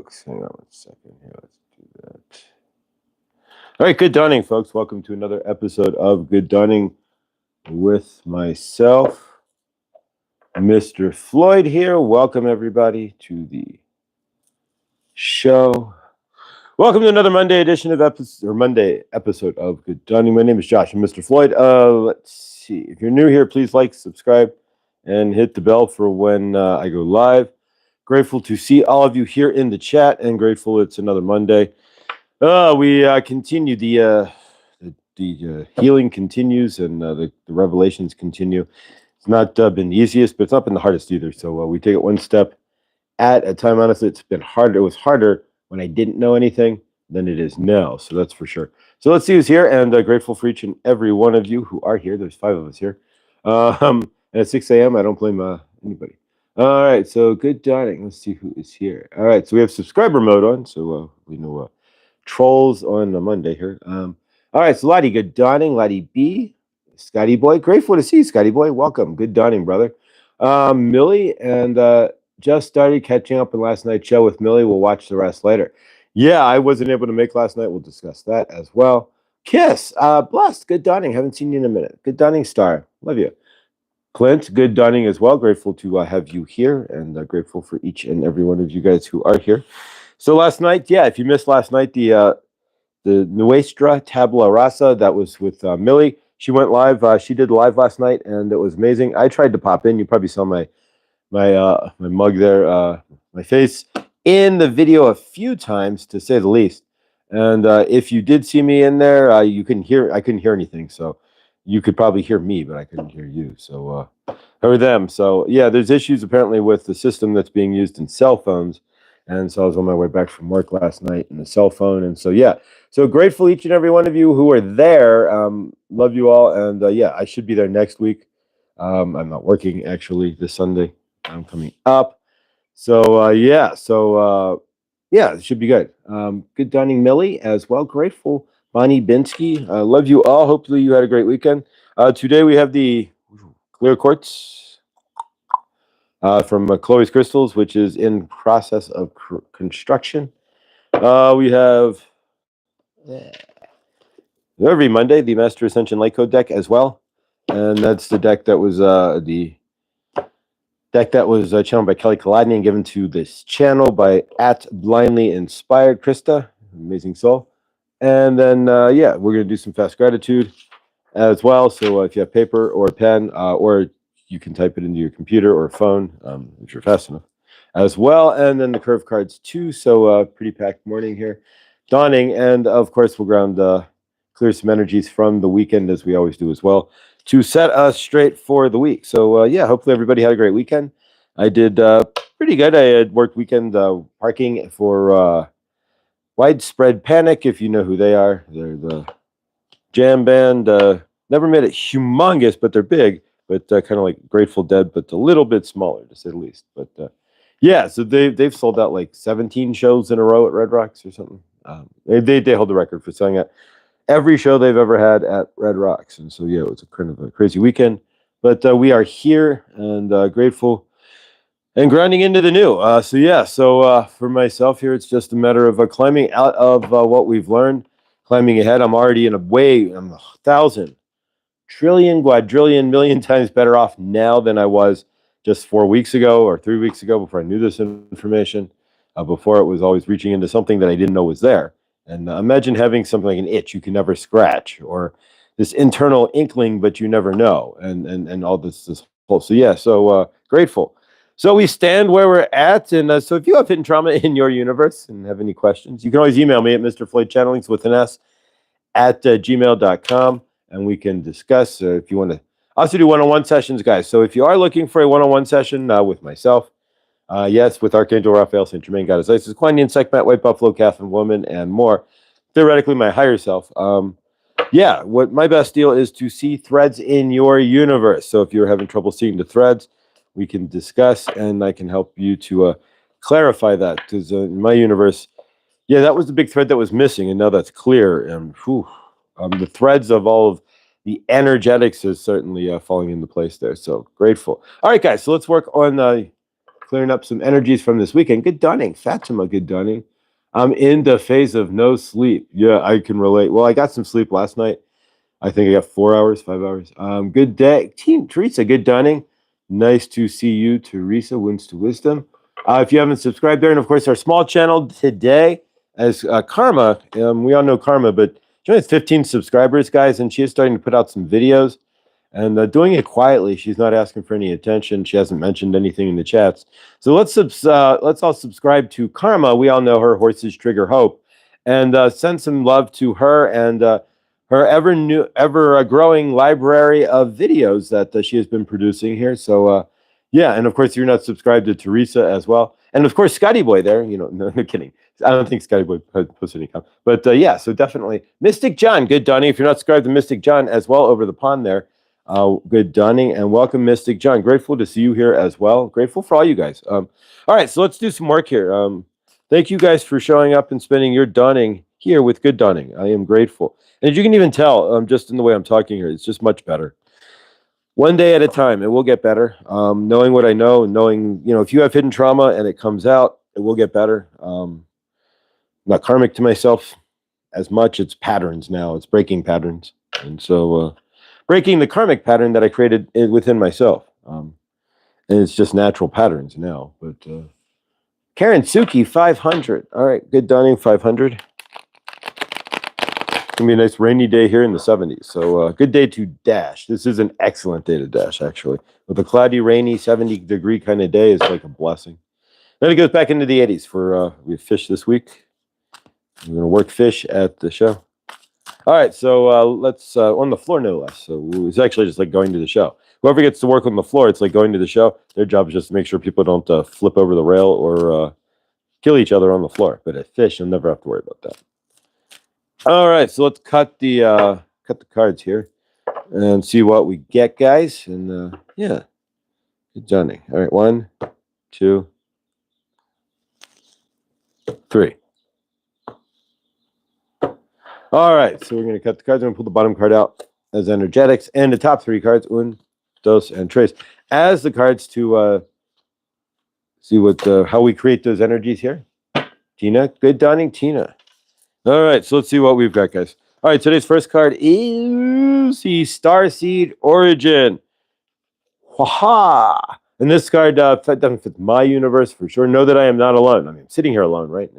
folks. Hang on 1 second here. Let's do that. All right, good dawning, folks. Welcome to another episode of Good Dawning with myself, Mr. Floyd here. Welcome, everybody, to the show. Welcome to another Monday edition of Monday episode of Good Dawning. My name is Josh. I'm Mr. Floyd. Let's see. If you're new here, please like, subscribe, and hit the bell for when I go live. Grateful to see all of you here in the chat, and grateful it's another Monday. We continue the healing continues, and the revelations continue. It's not been the easiest, but it's not been the hardest either. So we take it one step at a time. Honestly, it's been harder. It was harder when I didn't know anything than it is now. So that's for sure. So let's see who's here, and grateful for each and every one of you who are here. There's 5 of us here. And at 6 a.m., I don't blame anybody. All right, so good dawning. Let's see who is here. All right, so we have subscriber mode on, so we know trolls on a Monday here. All right, so Lottie, good dawning. Lottie B, Scotty Boy, grateful to see you, Scotty Boy. Welcome, good dawning, brother. Millie, and just started catching up on last night's show with Millie. We'll watch the rest later. Yeah, I wasn't able to make last night. We'll discuss that as well. Kiss, blessed, good dawning. Haven't seen you in a minute. Good dawning, Star. Love you. Clint, good dawning as well. Grateful to have you here, and grateful for each and every one of you guys who are here. So last night, yeah, if you missed last night, the Nuestra Tabla Rasa, that was with Millie. She went live. She did live last night, and it was amazing. I tried to pop in. You probably saw my mug there, my face in the video a few times, to say the least. And if you did see me in there, you couldn't hear. I couldn't hear anything. So. You could probably hear me, but I couldn't hear you. So, or them. So, yeah, there's issues apparently with the system that's being used in cell phones. And so I was on my way back from work last night in the cell phone. And so, yeah, so grateful each and every one of you who are there. Love you all. And yeah, I should be there next week. I'm not working actually this Sunday. I'm coming up. So, yeah, it should be good. Good dawning, Millie, as well. Grateful. Bonnie Binsky, love you all. Hopefully you had a great weekend. Today we have the clear quartz from Chloe's Crystals, which is in process of construction. We have every Monday the Master Ascension Light Code deck as well, and that's the deck that was channeled by Kelly Kaladny and given to this channel by @blindly inspired Krista, amazing soul. And then, yeah, we're going to do some fast gratitude as well. So if you have paper or a pen, or you can type it into your computer or phone, if you're fast enough, as well. And then the curve cards too. So pretty packed morning here, dawning. And of course, we'll ground clear some energies from the weekend, as we always do as well, to set us straight for the week. So yeah, hopefully everybody had a great weekend. I did pretty good. I had worked weekend parking for... Widespread Panic, if you know who they are. They're the jam band. Never made it humongous, but they're big. But kind of like Grateful Dead, but a little bit smaller, to say the least. But yeah, so they've sold out like 17 shows in a row at Red Rocks or something. They hold the record for selling out every show they've ever had at Red Rocks. And so yeah, it was a kind of a crazy weekend. But we are here and grateful. And grounding into the new. So for myself here, it's just a matter of climbing out of what we've learned, climbing ahead. I'm already I'm 1,000 trillion, quadrillion, million times better off now than I was just 4 weeks ago or 3 weeks ago before I knew this information, before it was always reaching into something that I didn't know was there. And imagine having something like an itch you can never scratch, or this internal inkling, but you never know. And all this whole, so grateful. So we stand where we're at, and so if you have hidden trauma in your universe and have any questions, you can always email me at Mr. Floyd Channelings with an S at gmail.com, and we can discuss if you want to also do one-on-one sessions, guys. So if you are looking for a one-on-one session with myself, yes, with Archangel Raphael, Saint Germain, Goddess Isis, Kuan Yin, Sekhmet, White Buffalo, Catherine Woman, and more, theoretically my higher self, yeah, what my best deal is to see threads in your universe. So if you're having trouble seeing the threads, we can discuss, and I can help you to clarify that, because in my universe, yeah, that was the big thread that was missing, and now that's clear. And the threads of all of the energetics is certainly falling into place there. So grateful. All right, guys, so let's work on clearing up some energies from this weekend. Good dawning, Fatima. Good dawning. I'm in the phase of no sleep. Yeah, I can relate. Well, I got some sleep last night. I think I got 4 hours, 5 hours. Good day, Team Teresa. Good dawning. Nice to see you, Teresa. Wins to wisdom. If you haven't subscribed there, and of course our small channel today as Karma. We all know Karma, but she only has 15 subscribers, guys, and she is starting to put out some videos. And doing it quietly. She's not asking for any attention. She hasn't mentioned anything in the chats. So let's all subscribe to Karma. We all know her. Horses trigger hope, and send some love to her and her ever growing library of videos that she has been producing here. So yeah, and of course you're not subscribed to Teresa as well, and of course Scotty Boy there. No kidding. I don't think Scotty Boy posted any comment, but yeah. So definitely Mystic John. Good Donnie. If you're not subscribed to Mystic John as well over the pond there. Good dawning and welcome, Mystic John. Grateful to see you here as well. Grateful for all you guys. All right, so let's do some work here. Thank you guys for showing up and spending your dawning here with Good Dawning. I am grateful. And as you can even tell, just in the way I'm talking here, it's just much better. One day at a time, it will get better. Knowing what I know, knowing, if you have hidden trauma and it comes out, it will get better. I'm not karmic to myself as much. It's patterns now. It's breaking patterns. And so... breaking the karmic pattern that I created within myself. And it's just natural patterns now. But Karen Suki, 500. All right, good dawning, 500. It's going to be a nice rainy day here in the 70s. So good day to dash. This is an excellent day to dash, actually. With a cloudy, rainy, 70-degree kind of day is like a blessing. Then it goes back into the 80s for we have fish this week. We're going to work fish at the show. All right, so let's on the floor, no less. So it's actually just like going to the show. Whoever gets to work on the floor, it's like going to the show. Their job is just to make sure people don't flip over the rail or kill each other on the floor. But at fish, you'll never have to worry about that. All right, so let's cut the cards here and see what we get, guys. And yeah, good dawning. All right, 1, 2, 3. All right, so we're going to cut the cards. I'm going to pull the bottom card out as energetics, and the top 3 cards, un, dos, and tres, as the cards to see how we create those energies here. Tina, good dawning, Tina. All right, so let's see what we've got, guys. All right, today's first card is the Starseed Origin. Waha! And this card doesn't fit my universe for sure. Know that I am not alone. I mean, I'm sitting here alone, right?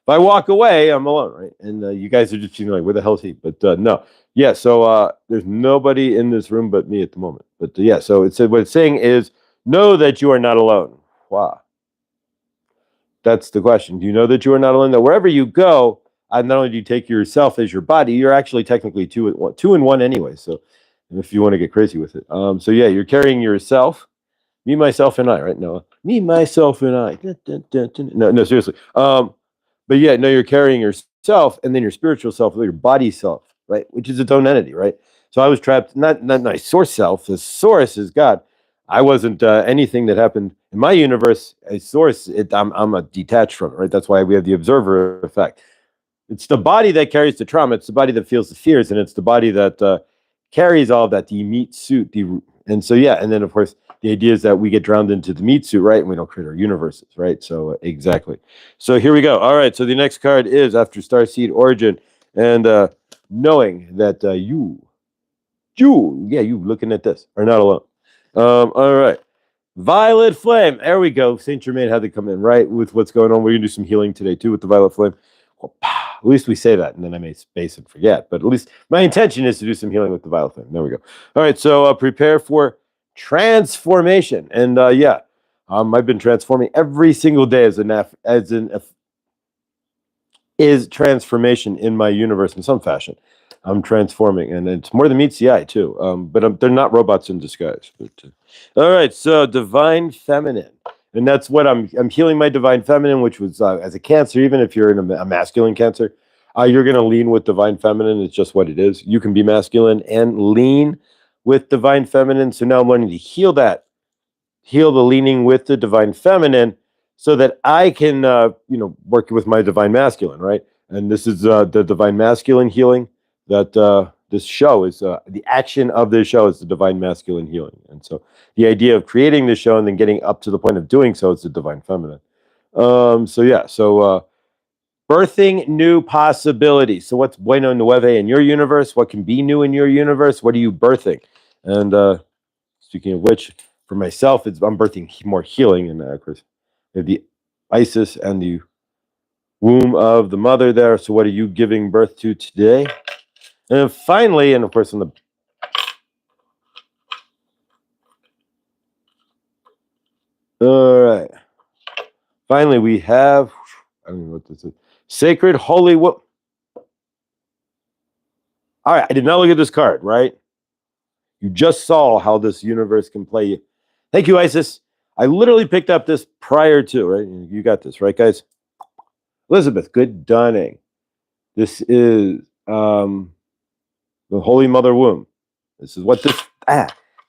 If I walk away, I'm alone, right? And you guys are just like, where the hell is he? But no. Yeah, so there's nobody in this room but me at the moment. But yeah, so what it's saying is, know that you are not alone. Wow. That's the question. Do you know that you are not alone? That wherever you go, not only do you take yourself as your body, you're actually technically two in one anyway. So if you want to get crazy with it. So yeah, you're carrying yourself, me, myself, and I, right? No, me, myself, and I. No, seriously. But yeah, no, you're carrying yourself and then your spiritual self, your body self, right? Which is its own entity, right? So I was trapped, not my source self. The source is God. I wasn't anything that happened in my universe. A source, I'm a detached from it, right? That's why we have the observer effect. It's the body that carries the trauma. It's the body that feels the fears, and it's the body that carries all of that, the meat suit. And so, yeah, and then, of course, the idea is that we get drowned into the meat suit, right? And we don't create our universes, right? So exactly. So here we go. All right. So the next card is after Starseed Origin, and knowing that you looking at this are not alone. All right. Violet Flame. There we go. Saint Germain had to come in, right? With what's going on. We're gonna do some healing today too with the Violet Flame. Well, at least we say that, and then I may space and forget. But at least my intention is to do some healing with the Violet Flame. There we go. All right. So prepare for transformation, and yeah, I've been transforming every single day is transformation in my universe in some fashion. I'm transforming, and it's more than meets the eye too. But they're not robots in disguise. But, all right, so divine feminine, and that's what I'm healing my divine feminine, which was as a Cancer. Even if you're in a masculine Cancer, you're going to lean with divine feminine. It's just what it is. You can be masculine and lean with divine feminine. So now I'm learning to heal the leaning with the divine feminine, so that I can work with my divine masculine, right? And this is the divine masculine healing that this show is the action of this show is the divine masculine healing. And so the idea of creating this show and then getting up to the point of doing so is the divine feminine. So birthing new possibilities. So what's bueno nueve in your universe? What can be new in your universe? What are you birthing? And speaking of which, for myself, I'm birthing more healing. And of course, we have the Isis and the womb of the mother there. So what are you giving birth to today? And finally, and of course, on the all right. Finally, we have, I don't know what this is. Sacred Holy All right, I did not look at this card, right? You just saw how this universe can play you. Thank you, Isis. I literally picked up this prior to, right? You got this, right, guys? Elizabeth, good dunning. This is the Holy Mother Womb. This is what it's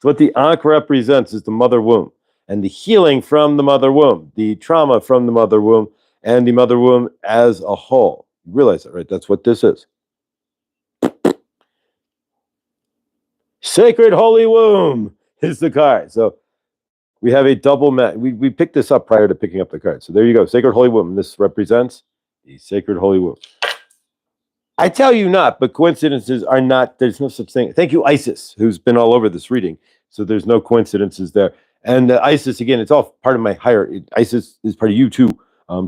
what the Ankh represents is the mother womb and the healing from the mother womb, the trauma from the mother womb, and the mother womb as a whole. You realize that, right? That's what this is. Sacred Holy Womb is the card. So we have a double we picked this up prior to picking up the card. So there you go. Sacred Holy Womb. This represents the Sacred Holy Womb. I tell you not, but coincidences are not, there's no such thing. Thank you, Isis, who's been all over this reading. So there's no coincidences there. And Isis, again, it's all part of my higher, Isis is part of you too.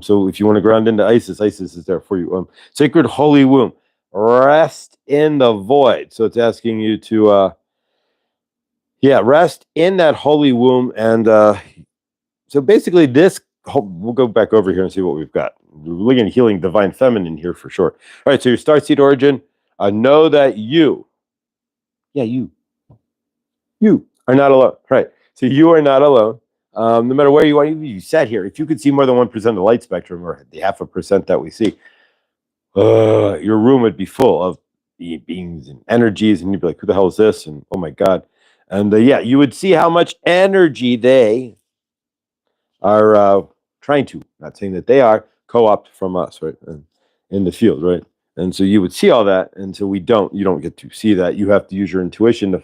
So if you want to ground into Isis, Isis is there for you. Sacred Holy Womb, rest in the void. So it's asking you to, rest in that holy womb. And so basically we'll go back over here and see what we've got. We're looking at healing divine feminine here for sure. All right, so your starseed origin, know that you are not alone. Right, so you are not alone. No matter where you are, you sat here. If you could see more than 1% of the light spectrum, or the 0.5% that we see, your room would be full of beings and energies, and you'd be like, who the hell is this? And oh my God. And you would see how much energy they are trying to, not saying that they are, co-opt from us, right? And in the field, right? And so you would see all that, and so you don't get to see that. You have to use your intuition to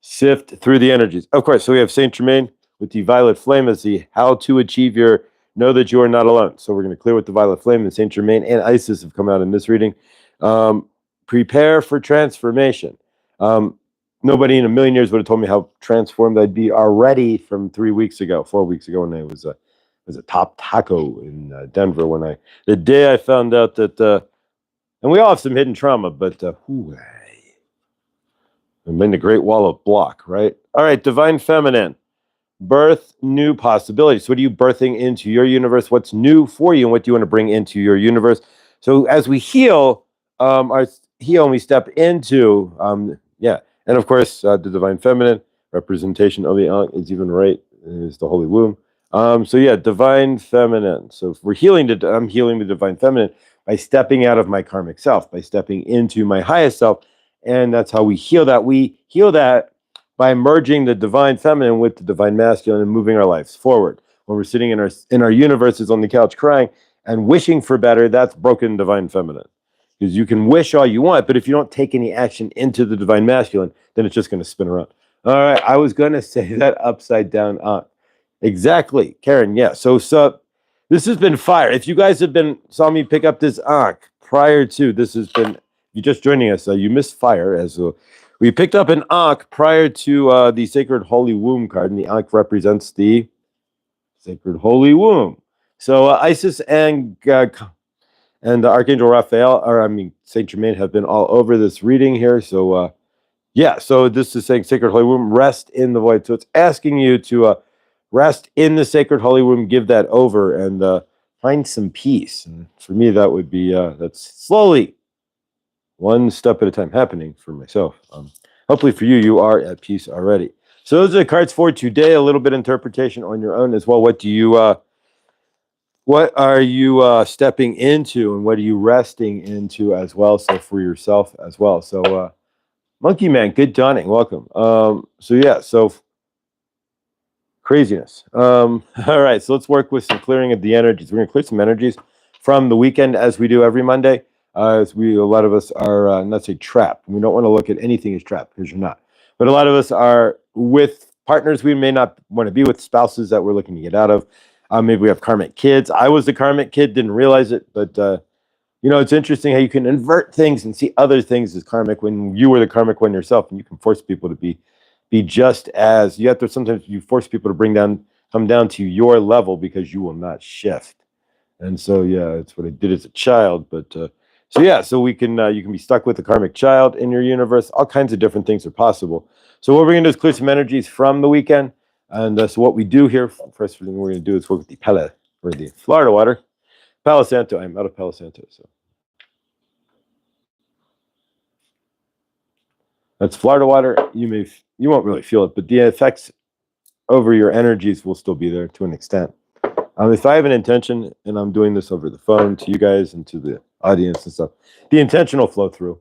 sift through the energies. Of course, so we have Saint Germain with the violet flame as the how to achieve your know that you are not alone. So we're going to clear with the violet flame, and Saint Germain and Isis have come out in this reading. Prepare for transformation. Nobody in a million years would have told me how transformed I'd be already from 4 weeks ago, when I was a top taco in Denver. The day I found out that, and we all have some hidden trauma, but I'm in the Great Wall of Block, right? All right, divine feminine, birth new possibilities. What are you birthing into your universe? What's new for you, and what do you want to bring into your universe? So as we heal, we step into, and of course, the divine feminine representation of the Ankh is even right, is the holy womb. Divine feminine. So if we're I'm healing the divine feminine by stepping out of my karmic self, by stepping into my highest self. And that's how we heal that. We heal that by merging the divine feminine with the divine masculine and moving our lives forward. When we're sitting in our universes on the couch crying and wishing for better, that's broken divine feminine. Because you can wish all you want, but if you don't take any action into the divine masculine, then it's just going to spin around. All right, I was going to say that upside down Ankh. Exactly, Karen. Yeah. So this has been fire. If you guys saw me pick up this Ankh prior to this, has been, you just joining us. You missed fire as we picked up an Ankh prior to the Sacred Holy Womb card, and the Ankh represents the Sacred Holy Womb. So Isis and Archangel Raphael, Saint Germain, have been all over this reading here. So so this is saying Sacred Holy Womb, rest in the void. So it's asking you to rest in the Sacred Holy Womb, give that over, and find some peace. And for me, that would be that's slowly, one step at a time, happening for myself. Hopefully for you, you are at peace already. So those are the cards for today. A little bit of interpretation on your own as well. What are you stepping into, and what are you resting into as well? So for yourself as well. So Monkey Man, good dawning, welcome. So craziness. All right, so let's work with some clearing of the energies. We're going to clear some energies from the weekend as we do every Monday. As a lot of us are not say trapped. We don't want to look at anything as trapped because you're not. But a lot of us are with partners we may not want to be with, spouses that we're looking to get out of. Maybe we have karmic kids. I was the karmic kid, didn't realize it, but it's interesting how you can invert things and see other things as karmic when you were the karmic one yourself, and you can force people to be just as you have to. Sometimes you force people to come down to your level because you will not shift. And so, yeah, it's what I did as a child. But so we can you can be stuck with a karmic child in your universe. All kinds of different things are possible. So what we're going to do is clear some energies from the weekend. And so what we do here, first thing we're going to do is work with the the Florida water. Palo Santo. I'm out of Palo Santo, so that's Florida water. You won't really feel it, but the effects over your energies will still be there to an extent. If I have an intention, and I'm doing this over the phone to you guys and to the audience and stuff, the intention will flow through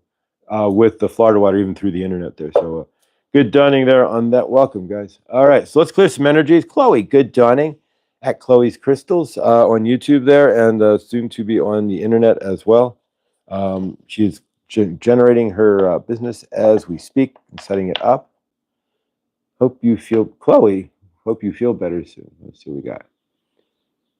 with the Florida water, even through the internet there. So good dawning there on that. Welcome, guys. All right, so let's clear some energies. Chloe, good dawning at Chloe's Crystals on YouTube there, and soon to be on the internet as well. She's generating her business as we speak and setting it up. Chloe, hope you feel better soon. Let's see what we got.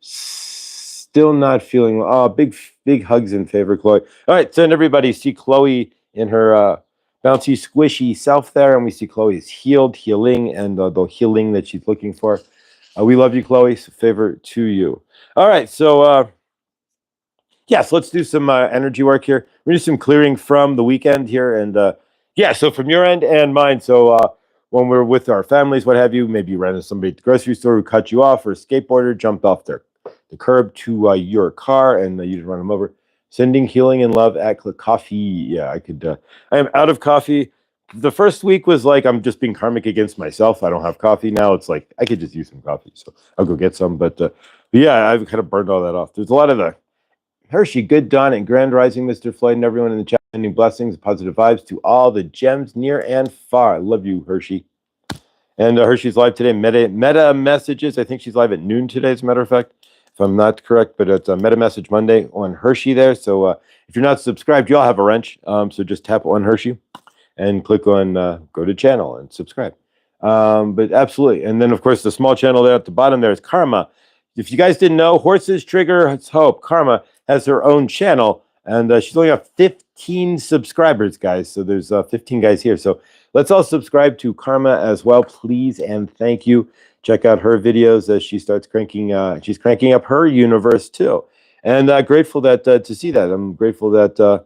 Still not feeling well. Oh, big hugs in favor, Chloe. All right, send everybody see Chloe in her bouncy, squishy self there, and we see Chloe is healing, and the healing that she's looking for. We love you, Chloe. Favor to you. All right, so so let's do some energy work here. We're going to do some clearing from the weekend here, and so from your end and mine. So when we're with our families, what have you, maybe you ran into somebody at the grocery store who cut you off, or a skateboarder jumped off the curb to your car, and you didn't run them over. Sending healing and love at coffee. Yeah, I am out of coffee. The first week was like I'm just being karmic against myself. I don't have coffee now. It's like I could just use some coffee, so I'll go get some. But yeah, I've kind of burned all that off. There's a lot of the Hershey, good dawn and grand rising, Mr. Floyd, and everyone in the chat. Sending blessings, positive vibes to all the gems near and far. I love you, Hershey. And Hershey's live today. Meta messages. I think she's live at noon today, as a matter of fact, if I'm not correct. But it's a Meta Message Monday on Hershey there. So if you're not subscribed, you all have a wrench. So just tap on Hershey and click on go to channel and subscribe. But absolutely. And then, of course, the small channel there at the bottom there is Karma. If you guys didn't know, Horses Trigger Hope, Karma, has her own channel. And she's only got 15 subscribers, guys. So there's 15 guys here. So let's all subscribe to Karma as well, please, and thank you. Check out her videos as she starts she's cranking up her universe too. And grateful to see that. I'm grateful that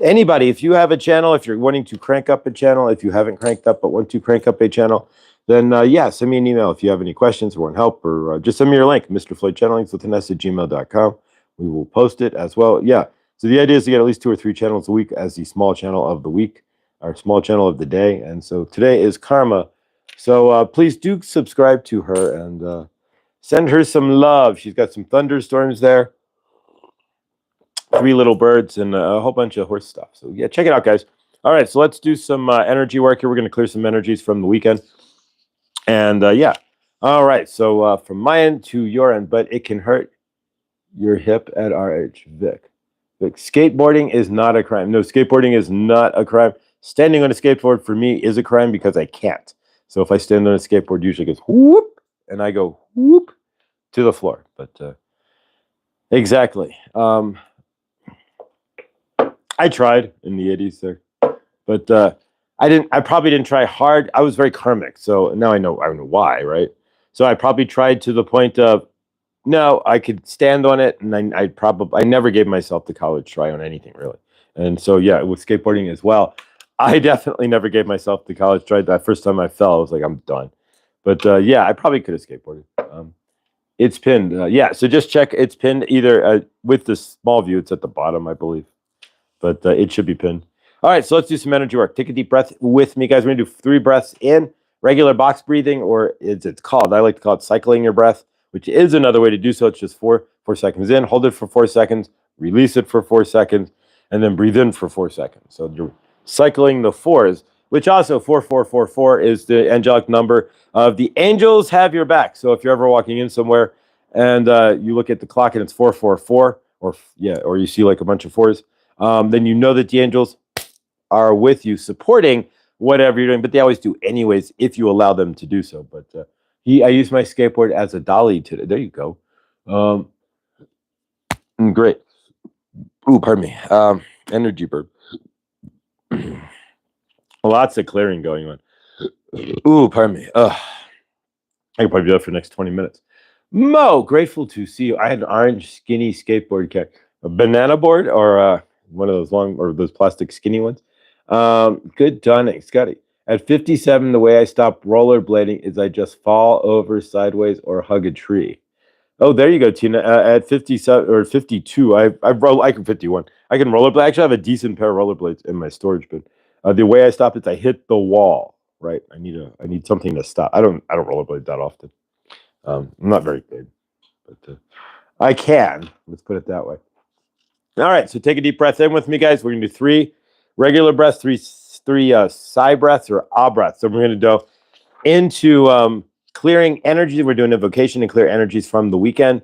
anybody, if you have a channel, if you're wanting to crank up a channel, if you haven't cranked up but want to crank up a channel, then send me an email if you have any questions or want help, or just send me your link, Mr. Floyd Channelings with an s@gmail.com. We will post it as well. Yeah. So the idea is to get at least 2 or 3 channels a week as the small channel of the week, our small channel of the day. And so today is Karma. So please do subscribe to her and send her some love. She's got some thunderstorms there, 3 little birds, and a whole bunch of horse stuff. So yeah, check it out, guys. All right, so let's do some energy work here. We're going to clear some energies from the weekend. And all right, so from my end to your end, but it can hurt your hip at RH. Vic, skateboarding is not a crime. No, skateboarding is not a crime. Standing on a skateboard for me is a crime because I can't. So if I stand on a skateboard, usually it goes whoop, and I go whoop to the floor. But exactly. I tried in the 80s there, but I probably didn't try hard. I was very karmic, so now I know why, right? So I probably tried to the point of, no, I could stand on it, and I never gave myself the college try on anything really. And so yeah, with skateboarding as well, I definitely never gave myself the college try. That first time I fell, I was like, I'm done. But yeah, I probably could have skateboarded. It's pinned. So just check. It's pinned either with the small view. It's at the bottom, I believe, but it should be pinned. All right, so let's do some energy work. Take a deep breath with me, guys. We're gonna do 3 breaths in, regular box breathing, or it's called. I like to call it cycling your breath, which is another way to do so. It's just 4 seconds in, hold it for 4 seconds, release it for 4 seconds, and then breathe in for 4 seconds. So you're cycling the 4s, which also 4444 is the angelic number of the angels have your back. So if you're ever walking in somewhere and you look at the clock and it's 444, or you see like a bunch of 4s, then you know that the angels are with you, supporting whatever you're doing. But they always do anyways if you allow them to do so. But I used my skateboard as a dolly today. There you go. Great. Ooh, pardon me. Energy burp. Lots of clearing going on. Ooh, pardon me. I could probably do that for the next 20 minutes. Mo, grateful to see you. I had an orange skinny skateboard kit. A banana board or one of those long or those plastic skinny ones. Good done, Scotty. At 57, the way I stop rollerblading is I just fall over sideways or hug a tree. Oh, there you go, Tina. At 57 or 52, I can 51. I can rollerblade. I actually have a decent pair of rollerblades in my storage bin. The way I stop is I hit the wall. Right. I need something to stop. I don't rollerblade that often. I'm not very good, but I can. Let's put it that way. All right. So take a deep breath in with me, guys. We're gonna do 3 regular breaths, three sigh breaths or ah breaths. So we're gonna go into clearing energy. We're doing invocation and clear energies from the weekend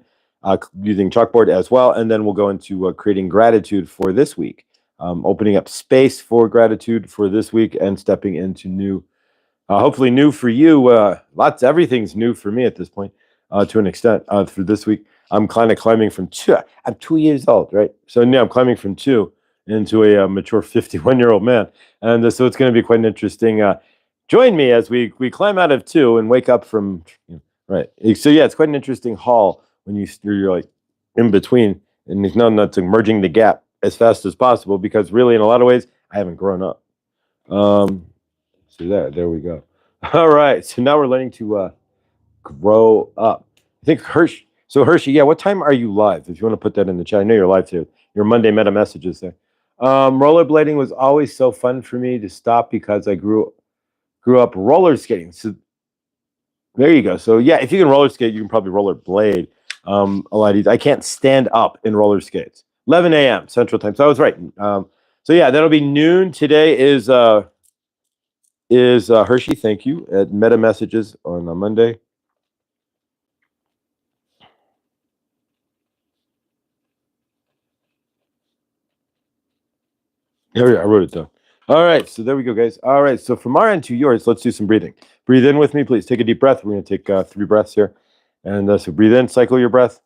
using chalkboard as well. And then we'll go into creating gratitude for this week, opening up space for gratitude for this week and stepping into new, hopefully new for you. Everything's new for me at this point to an extent for this week. I'm kind of climbing from 2. I'm 2 years old, right? So now I'm climbing from 2 into a mature 51-year-old man. And so it's going to be quite an interesting join me as we climb out of 2 and wake up from, right. So yeah, it's quite an interesting haul when you're like in between and there's not merging the gap as fast as possible because really in a lot of ways I haven't grown up. So there we go. All right, so now we're learning to grow up. I think Hershey. So Hershey, yeah, what time are you live? If you want to put that in the chat, I know you're live too. Your Monday meta messages there. Rollerblading was always so fun for me to stop because I grew up roller skating. So there you go. So yeah, if you can roller skate, you can probably rollerblade a lot easier. I can't stand up in roller skates. 11 a.m. Central Time. So I was right. So yeah, that'll be noon. Today is Hershey. Thank you at Meta Messages on a Monday. Here we go. I wrote it down. All right, so there we go, guys. All right, so from our end to yours, let's do some breathing. Breathe in with me, please. Take a deep breath. We're going to take 3 breaths here. And so breathe in, cycle your breath.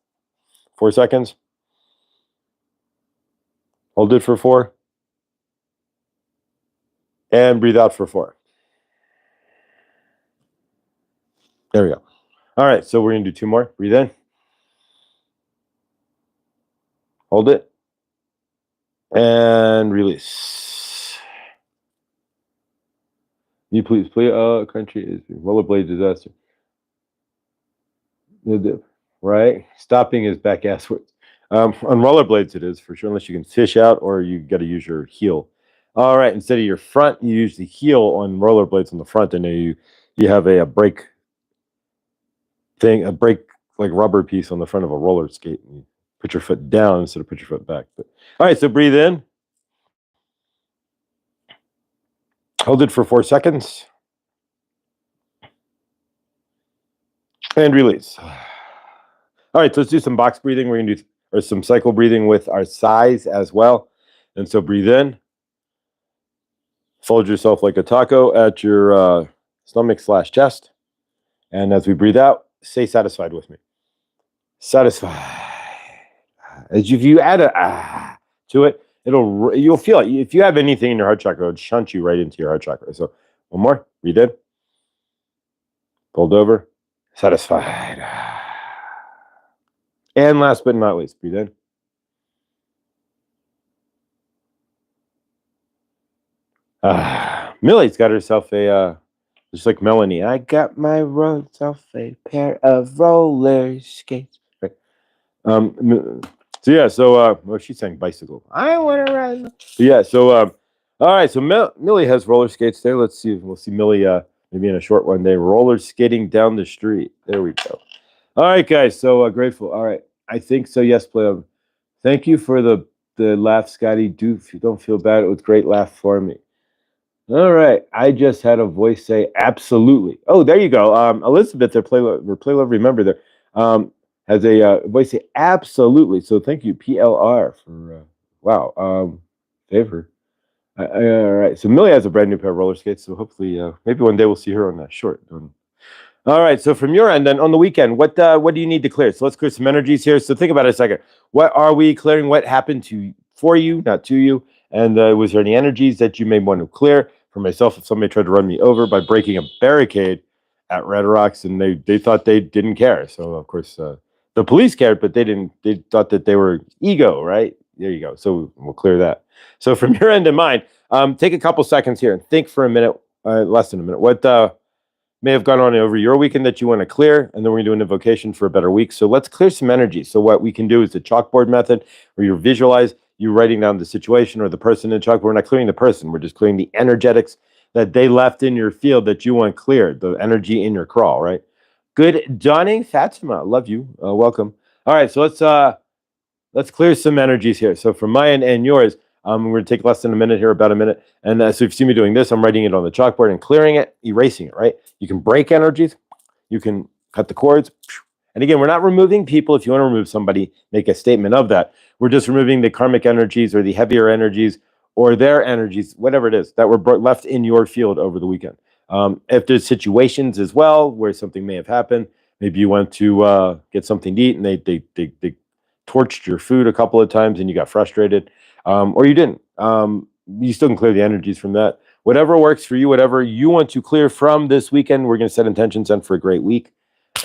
4 seconds. Hold it for 4. And breathe out for 4. There we go. All right, so we're going to do 2 more. Breathe in. Hold it. And release. You please play country is rollerblade disaster. Right? Stopping is back asswards. On rollerblades it is for sure, unless you can fish out or you got to use your heel. All right, instead of your front, you use the heel on rollerblades on the front, and then you have a brake thing, a brake like rubber piece on the front of a roller skate. And you put your foot down instead of put your foot back. But all right, so breathe in. Hold it for 4 seconds. And release. All right, so let's do some box breathing. We're going to do some cycle breathing with our sighs as well. And so breathe in. Fold yourself like a taco at your stomach/chest. And as we breathe out, say satisfied with me. Satisfied. As if you add a to it, you'll feel it. If you have anything in your heart chakra, it'll shunt you right into your heart chakra. So one more. Breathe in. Fold over. Satisfied. And last but not least, breathe in. Millie's got herself a, just like Melanie, I got myself a pair of roller skates. Right. So yeah, so she's saying bicycle. I want to ride. Yeah, so all right, so Millie has roller skates there. Let's see, we'll see Millie maybe in a short one day roller skating down the street. There we go. All right, guys, so grateful. All right, I think so. Yes, play. Thank you for the laugh, Scotty. Don't feel bad. It was a great laugh for me. All right, I just had a voice say absolutely. Oh, there you go. Elizabeth, their play love, remember there, has a voice say absolutely. So thank you, PLR, for wow. Favor. All right. So Millie has a brand new pair of roller skates. So hopefully, maybe one day we'll see her on that short. All right. So from your end, then on the weekend, what do you need to clear? So let's clear some energies here. So think about it a second. What are we clearing? What happened for you, not to you? And was there any energies that you may want to clear? For myself, if somebody tried to run me over by breaking a barricade at Red Rocks, and they thought they didn't care. So of course, the police cared, but they didn't. They thought that they were ego, right? There you go. So we'll clear that. So from your end and mine, take a couple seconds here and think for a minute, less than a minute. What may have gone on over your weekend that you want to clear, and then we're going to do an invocation for a better week. So let's clear some energy. So what we can do is the chalkboard method, where you visualize you writing down the situation or the person in the chalkboard. We're not clearing the person. We're just clearing the energetics that they left in your field that you want cleared, the energy in your crawl, right? Good dawning, Fatima. Love you. Welcome. All right, so let's clear some energies here. So from my end and yours, we're going to take less than a minute here, about a minute. And so if you see me doing this, I'm writing it on the chalkboard and clearing it, erasing it, right? You can break energies. You can cut the cords. And again, we're not removing people. If you want to remove somebody, make a statement of that. We're just removing the karmic energies or the heavier energies or their energies, whatever it is, that were left in your field over the weekend. If there's situations as well where something may have happened, maybe you went to get something to eat and they torched your food a couple of times and you got frustrated, or you didn't. You still can clear the energies from that. Whatever works for you, whatever you want to clear from this weekend, we're going to set intentions on for a great week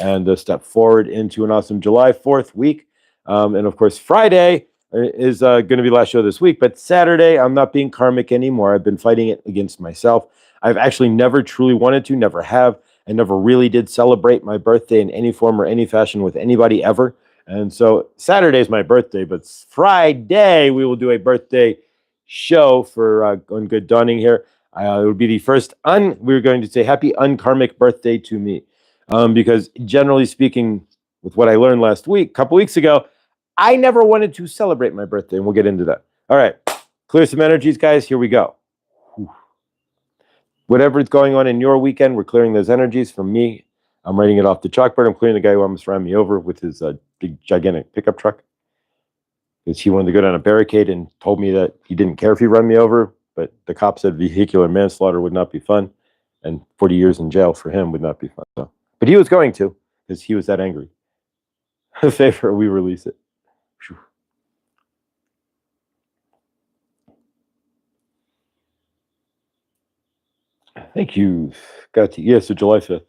and step forward into an awesome July 4th week. And of course, Friday is going to be the last show this week, but Saturday, I'm not being karmic anymore. I've been fighting it against myself. I've actually never truly wanted to, never have. I never really did celebrate my birthday in any form or any fashion with anybody ever. And so Saturday is my birthday, but Friday we will do a birthday show for on Good Dawning here. It would be the first we're going to say happy unkarmic birthday to me. Because generally speaking, with what I learned last week, a couple weeks ago, I never wanted to celebrate my birthday, and we'll get into that. All right, clear some energies, guys. Here we go. Whatever is going on in your weekend, we're clearing those energies from me. I'm writing it off the chalkboard. I'm clearing the guy who almost ran me over with his big, gigantic pickup truck because he wanted to go down a barricade and told me that he didn't care if he ran me over, but the cop said vehicular manslaughter would not be fun, and 40 years in jail for him would not be fun. So. But he was going to because he was that angry. Favor, we release it. Whew. Thank you. Got to, yeah, so July 5th.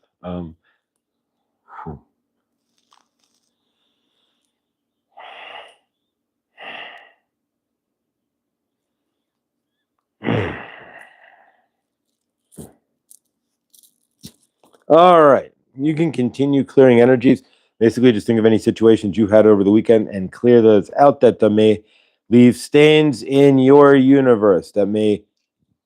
All right. You can continue clearing energies. Basically, just think of any situations you had over the weekend and clear those out that may leave stains in your universe, that may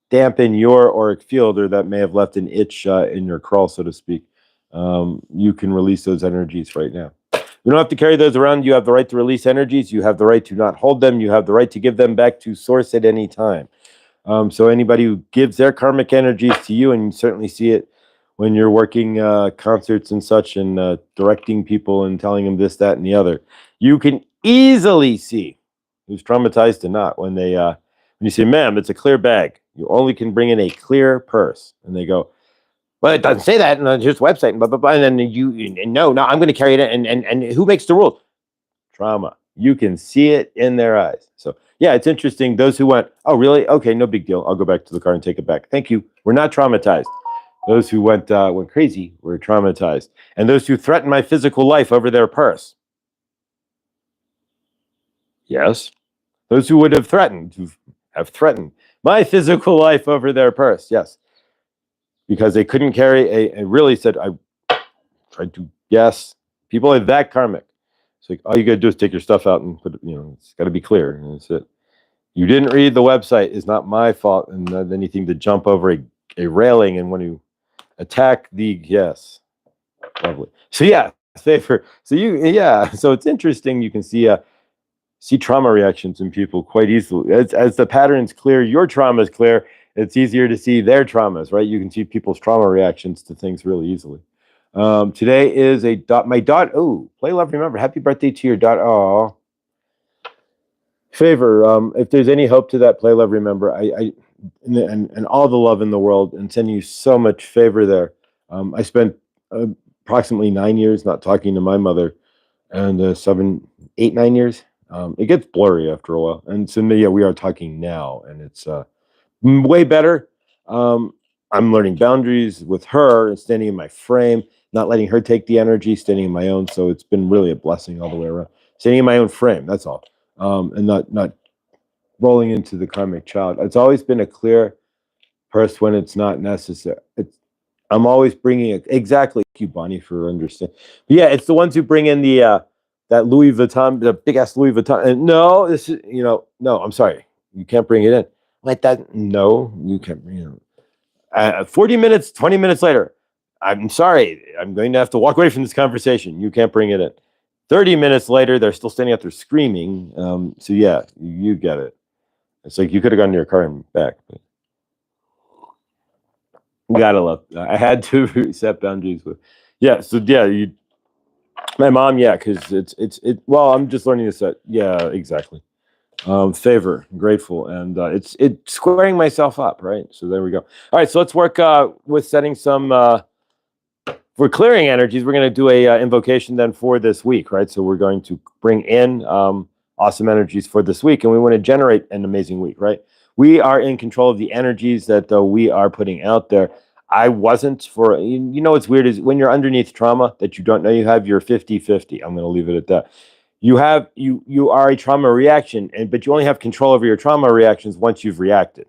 dampen your auric field, or that may have left an itch in your crawl, so to speak. You can release those energies right now. You don't have to carry those around. You have the right to release energies. You have the right to not hold them. You have the right to give them back to source at any time. So anybody who gives their karmic energies to you, and you certainly see it when you're working concerts and such and directing people and telling them this, that, and the other, you can easily see who's traumatized and not when you say, ma'am, it's a clear bag. You only can bring in a clear purse. And they go, well, it doesn't say that on his website, and blah, blah, blah. And then no, I'm going to carry it. And who makes the rules? Trauma. You can see it in their eyes. So, yeah, it's interesting. Those who went, oh, really? Okay, no big deal. I'll go back to the car and take it back. Thank you. We're not traumatized. Those who went crazy were traumatized. And those who threatened my physical life over their purse. Yes. Those who would have threatened my physical life over their purse. Yes. Because they couldn't carry really said, I tried to, yes. People are that karmic. It's like, all you got to do is take your stuff out and put it, it's got to be clear. And that's it. You didn't read the website is not my fault. And anything to jump over a railing and want to attack the, yes. Lovely. So, yeah, favor. So, so it's interesting. You can see trauma reactions in people quite easily. As the patterns clear, your trauma is clear. It's easier to see their traumas, right? You can see people's trauma reactions to things really easily. Today is my daughter. Oh, play love, remember. Happy birthday to your daughter. Oh, Favor. If there's any hope to that play, love, remember, and all the love in the world, and sending you so much favor there. I spent approximately 9 years not talking to my mother, and 7, 8, 9 years. It gets blurry after a while, and so yeah, we are talking now, and it's way better. I'm learning boundaries with her and standing in my frame, not letting her take the energy, standing in my own. So it's been really a blessing all the way around. Standing in my own frame, that's all, and not rolling into the karmic child. It's always been a clear purse when it's not necessary. I'm always bringing it exactly. Thank you, Bonnie, for understanding. But yeah, it's the ones who bring in the that Louis Vuitton, the big ass Louis Vuitton. And no, this is no. I'm sorry, you can't bring it in like that. No, you can't. 40 minutes, 20 minutes later, I'm sorry, I'm going to have to walk away from this conversation. You can't bring it in. 30 minutes later, they're still standing out there screaming. So yeah, you get it. It's like you could have gone to your car and back. But you gotta love. I had to set boundaries with. Yeah. So yeah, my mom. Yeah, because it's. Well, I'm just learning to set. Yeah, exactly. Favor, grateful, and it's squaring myself up, right? So there we go. All right, so let's work with setting some for clearing energies. We're going to do a invocation then for this week, right? So we're going to bring in awesome energies for this week, and we want to generate an amazing week, right? We are in control of the energies that we are putting out there. I wasn't for, what's weird is when you're underneath trauma that you don't know you have, you're 50-50. I'm going to leave it at that. You are a trauma reaction, but you only have control over your trauma reactions once you've reacted.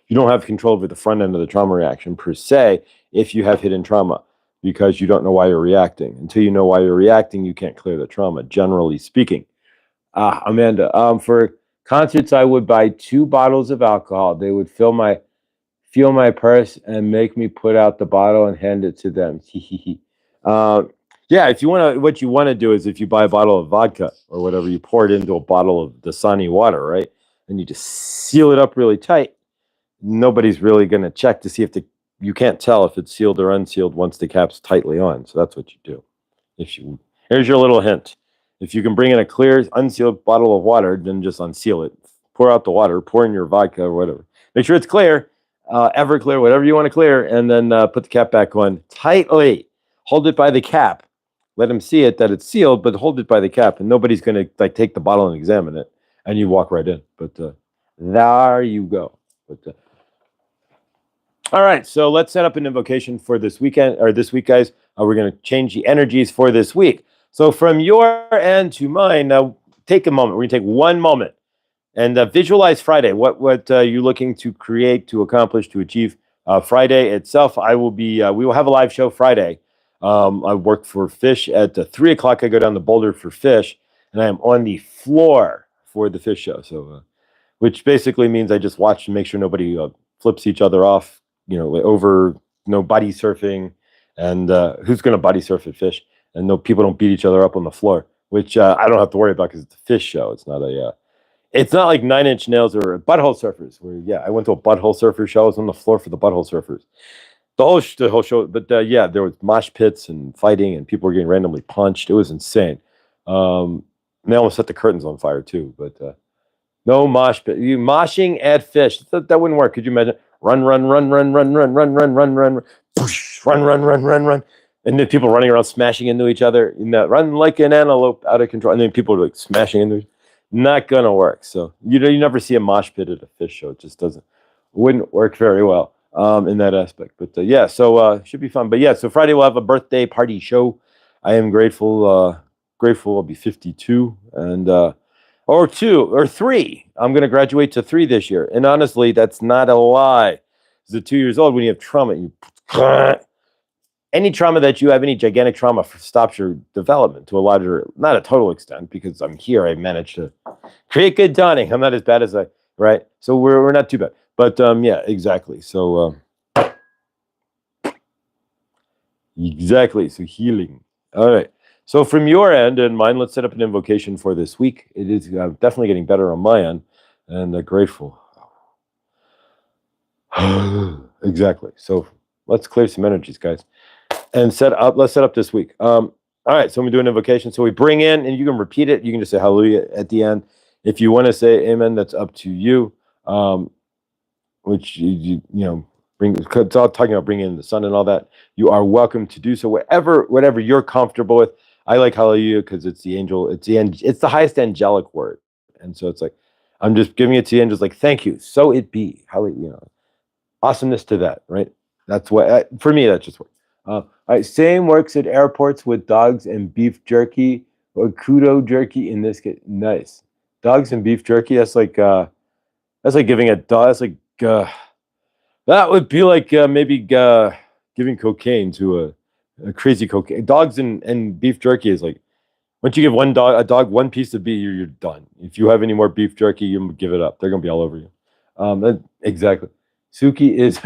You don't have control over the front end of the trauma reaction per se if you have hidden trauma, because you don't know why you're reacting. Until you know why you're reacting, you can't clear the trauma, generally speaking. Amanda, for concerts, I would buy 2 bottles of alcohol. They would feel my purse and make me put out the bottle and hand it to them. Yeah, if you want to, what you want to do is if you buy a bottle of vodka or whatever, you pour it into a bottle of Dasani water, right? And you just seal it up really tight. Nobody's really going to check to see if you can't tell if it's sealed or unsealed once the cap's tightly on. So that's what you do. Here's your little hint. If you can bring in a clear, unsealed bottle of water, then just unseal it. Pour out the water, pour in your vodka or whatever. Make sure it's clear, Everclear, whatever you want to clear, and then put the cap back on tightly. Hold it by the cap. Let them see it that it's sealed, but hold it by the cap, and nobody's going to take the bottle and examine it, and you walk right in. But there you go. But all right, so let's set up an invocation for this weekend or this week, guys. We're going to change the energies for this week. So from your end to mine, now take a moment. We're going to take one moment and visualize Friday. What you're looking to create, to accomplish, to achieve. Friday itself, we will have a live show Friday. I work for Fish at 3 o'clock. I go down to Boulder for Fish, and I am on the floor for the Fish show. So, which basically means I just watch to make sure nobody flips each other off, over body surfing, and who's going to body surf at Fish, and no people don't beat each other up on the floor, which I don't have to worry about because it's a Fish show. It's not it's not like 9 Inch Nails or Butthole Surfers, where I went to a Butthole Surfer show. I was on the floor for the Butthole Surfers. The whole show, but there was mosh pits and fighting, and people were getting randomly punched. It was insane. They almost set the curtains on fire too. But no mosh pit. You moshing at Fish, that wouldn't work. Could you imagine? Run, push, run, and then people running around smashing into each other. Run like an antelope, out of control, and then people are smashing into. Not gonna work. So you never see a mosh pit at a Fish show. It just wouldn't work very well. In that aspect, but so should be fun. But so Friday we'll have a birthday party show. I am grateful. I'll be 52, and or 2 or 3. I'm going to graduate to 3 this year, and honestly, that's not a lie. Because at 2 years old, when you have trauma, any trauma that you have, any gigantic trauma stops your development to a larger, not a total extent, because I'm here. I managed to create good dawning. I'm not as bad as right. So we're not too bad. But exactly. So exactly. So healing. All right. So from your end and mine, let's set up an invocation for this week. It is definitely getting better on my end, and grateful. Exactly. So let's clear some energies, guys, and let's set up this week. All right. So we do an invocation. So we bring in, and you can repeat it. You can just say hallelujah at the end. If you want to say amen, that's up to you. Which you know, it's all talking about bringing in the sun and all that. You are welcome to do so, whatever you're comfortable with. I like hallelujah because it's the angel, it's the highest angelic word, and so it's like I'm just giving it to the angels, like thank you, so it be, hallelujah, you know, awesomeness to that, right? That's what for me that just works. All right, same works at airports with dogs and beef jerky or kudo jerky in this case. Nice, dogs and beef jerky. That's like giving a dog. That's like that would be like maybe giving cocaine to a crazy cocaine. Dogs and beef jerky is like once you give a dog one piece of beef, you're done. If you have any more beef jerky, you give it up. They're gonna be all over you. Exactly. Suki is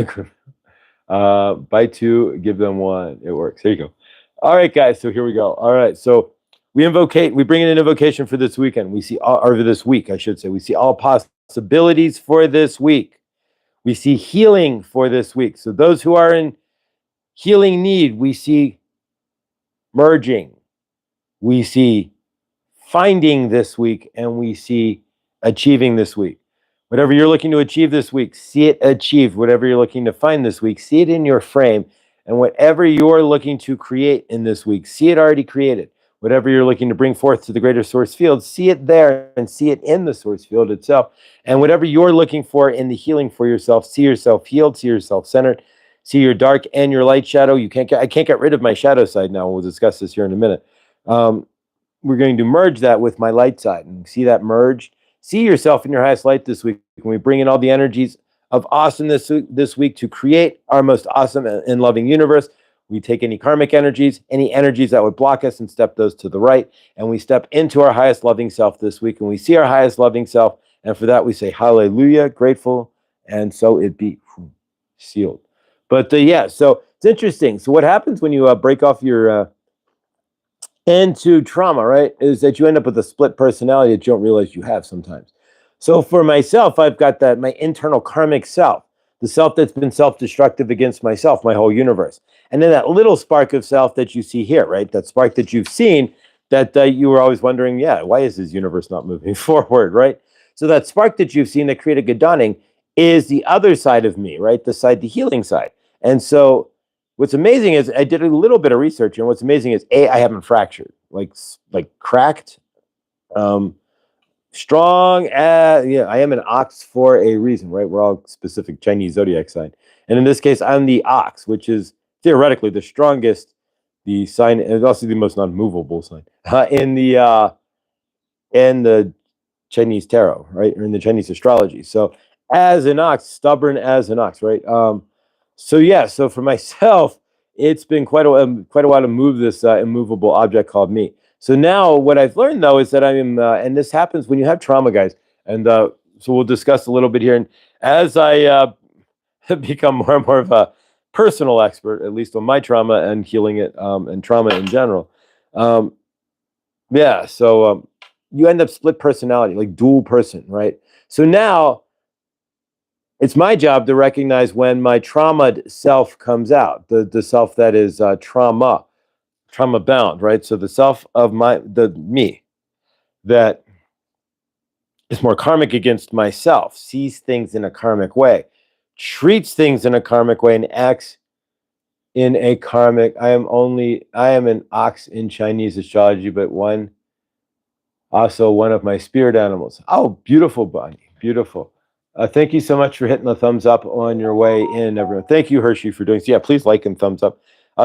buy two, give them one. It works. There you go. All right, guys. So here we go. All right. So we bring in an invocation for this weekend. We see or this week, I should say. We see all possibilities for this week. We see healing for this week. So those who are in healing need, we see merging. We see finding this week, and we see achieving this week. Whatever you're looking to achieve this week, see it achieved. Whatever you're looking to find this week, see it in your frame. And whatever you're looking to create in this week, see it already created. Whatever you're looking to bring forth to the greater source field, see it there and see it in the source field itself. And whatever you're looking for in the healing for yourself, see yourself healed, see yourself centered, see your dark and your light shadow. I can't get rid of my shadow side now. We'll discuss this here in a minute. We're going to merge that with my light side and see that merged. See yourself in your highest light this week. When we bring in all the energies of awesomeness this week to create our most awesome and loving universe, we take any karmic energies, any energies that would block us, and step those to the right. And we step into our highest loving self this week, and we see our highest loving self. And for that, we say hallelujah, grateful, and so it be sealed. But yeah, so it's interesting. So what happens when you break off your into trauma, right, is that you end up with a split personality that you don't realize you have sometimes. So for myself, I've got my internal karmic self, the self that's been self-destructive against myself, my whole universe. And then that little spark of self that you see here, right, that spark that you've seen that you were always wondering, yeah, why is this universe not moving forward, right? So that spark that you've seen that created good dawning is the other side of me, right, the healing side. And so what's amazing is I did a little bit of research, and what's amazing is I haven't fractured, like cracked, strong. Yeah, I am an ox for a reason, right? We're all specific Chinese zodiac sign, and in this case, I'm the ox, which is theoretically the strongest, the sign, and also the most non-movable sign in the Chinese tarot, right, or in the Chinese astrology. So as an ox, stubborn as an ox, right? So yeah, so for myself, it's been quite a while to move this immovable object called me. So now what I've learned though is that I'm, and this happens when you have trauma, guys. And so we'll discuss a little bit here. And as I become more and more of a personal expert, at least on my trauma and healing it, and trauma in general, yeah. So you end up split personality, like dual person, right? So now it's my job to recognize when my trauma self comes out, the self that is trauma bound, right? So the self of me that is more karmic against myself, sees things in a karmic way, treats things in a karmic way, and acts in a karmic. I am an ox in Chinese astrology, but also one of my spirit animals. Oh, beautiful, buddy, beautiful. Thank you so much for hitting the thumbs up on your way in, everyone. Thank you, Hershey, for doing so. Yeah, please like and thumbs up.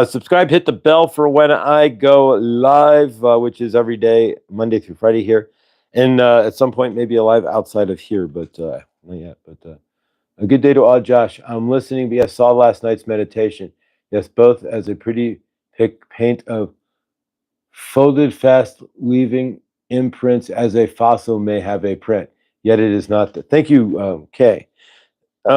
Subscribe, hit the bell for when I go live, which is every day, Monday through Friday here. And at some point, maybe a live outside of here, but not yet. But a good day to all, Josh. I'm listening, but yes, saw last night's meditation. Yes, both as a pretty paint of folded fast weaving imprints as a fossil may have a print. Yet it is not. Thank you, Kay.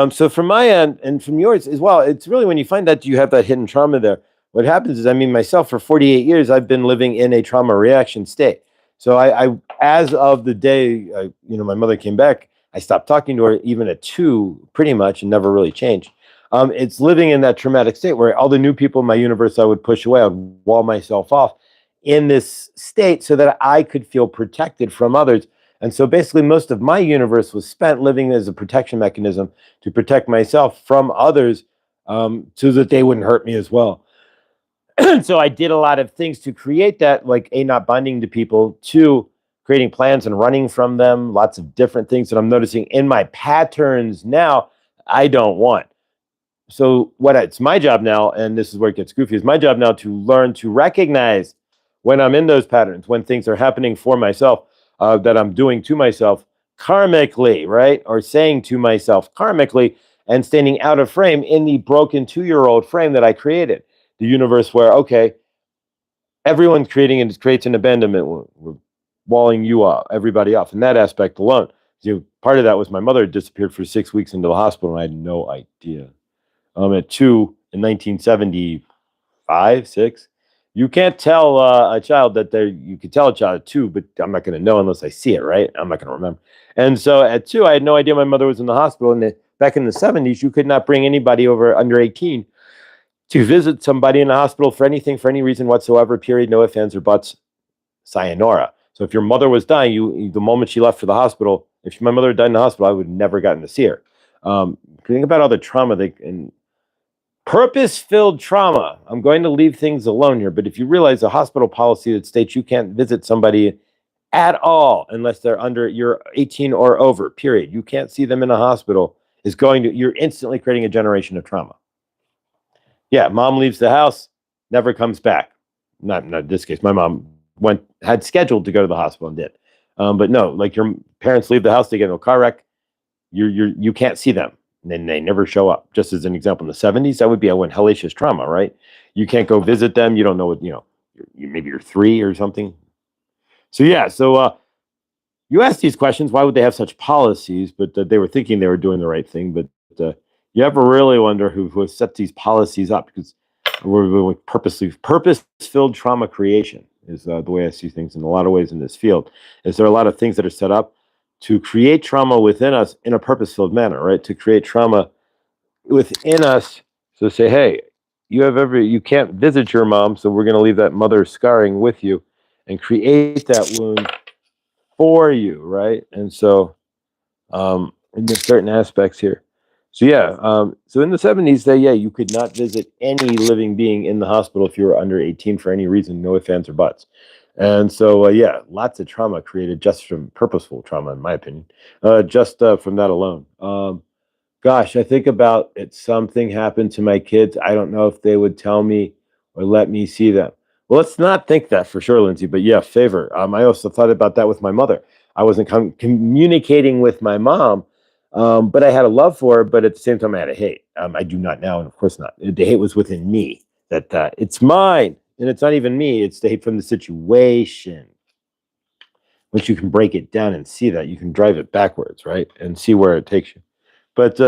So from my end and from yours as well, it's really when you find that you have that hidden trauma there, what happens is, I mean, myself, for 48 years, I've been living in a trauma reaction state. So I as of the day, my mother came back, I stopped talking to her even at 2, pretty much, and never really changed. It's living in that traumatic state where all the new people in my universe I would push away, I would wall myself off in this state so that I could feel protected from others. And so basically most of my universe was spent living as a protection mechanism to protect myself from others, so that they wouldn't hurt me as well. So I did a lot of things to create that, like A, not binding to people, two, creating plans and running from them, lots of different things that I'm noticing in my patterns now I don't want. So it's my job now, and this is where it gets goofy, is my job now to learn to recognize when I'm in those patterns, when things are happening for myself, that I'm doing to myself karmically, right? Or saying to myself karmically, and standing out of frame in the broken 2-year-old frame that I created. The universe where, okay, everyone creates an abandonment. We're walling you off, everybody off in that aspect alone. Part of that was my mother had disappeared for 6 weeks into the hospital, and I had no idea. At 2 in 1975, 6. You can't tell a child that you could tell a child at 2, but I'm not going to know unless I see it, right? I'm not going to remember. And so at 2, I had no idea my mother was in the hospital. And back in the 70s, you could not bring anybody over under 18 to visit somebody in the hospital for anything, for any reason whatsoever, period, no ifs, ands, or buts, sayonara. So if your mother was dying, the moment she left for the hospital, if my mother had died in the hospital, I would have never gotten to see her. Think about all the trauma and purpose-filled trauma. I'm going to leave things alone here, but if you realize a hospital policy that states you can't visit somebody at all unless you're 18 or over, period. You can't see them in a hospital, you're instantly creating a generation of trauma. Yeah, mom leaves the house, never comes back. Not in this case. My mom had scheduled to go to the hospital and did. But no, like your parents leave the house, they get in a car wreck, you can't see them. And then they never show up. Just as an example, in the 70s, that would be a hellacious trauma, right? You can't go visit them. You don't know what, maybe you're 3 or something. So yeah, you ask these questions, why would they have such policies? But they were thinking they were doing the right thing. But you ever really wonder who set these policies up? Because we're purpose-filled trauma creation is the way I see things in a lot of ways in this field. Is there a lot of things that are set up to create trauma within us in a purpose-filled manner, right? To create trauma within us. So say, hey, you can't visit your mom, so we're going to leave that mother scarring with you and create that wound for you, right? And so, in the certain aspects here. So yeah, so in the 70s, you could not visit any living being in the hospital if you were under 18 for any reason, no ifs, ands, or buts. And so, lots of trauma created just from purposeful trauma, in my opinion, just from that alone. Gosh, I think about it. Something happened to my kids. I don't know if they would tell me or let me see them. Well, let's not think that for sure, Lindsay. But yeah, favor. I also thought about that with my mother. I wasn't communicating with my mom, but I had a love for her. But at the same time, I had a hate. I do not now, and of course not. The hate was within me. That it's mine. And it's not even me, it's the hate from the situation. Once you can break it down and see that, you can drive it backwards, right? And see where it takes you. But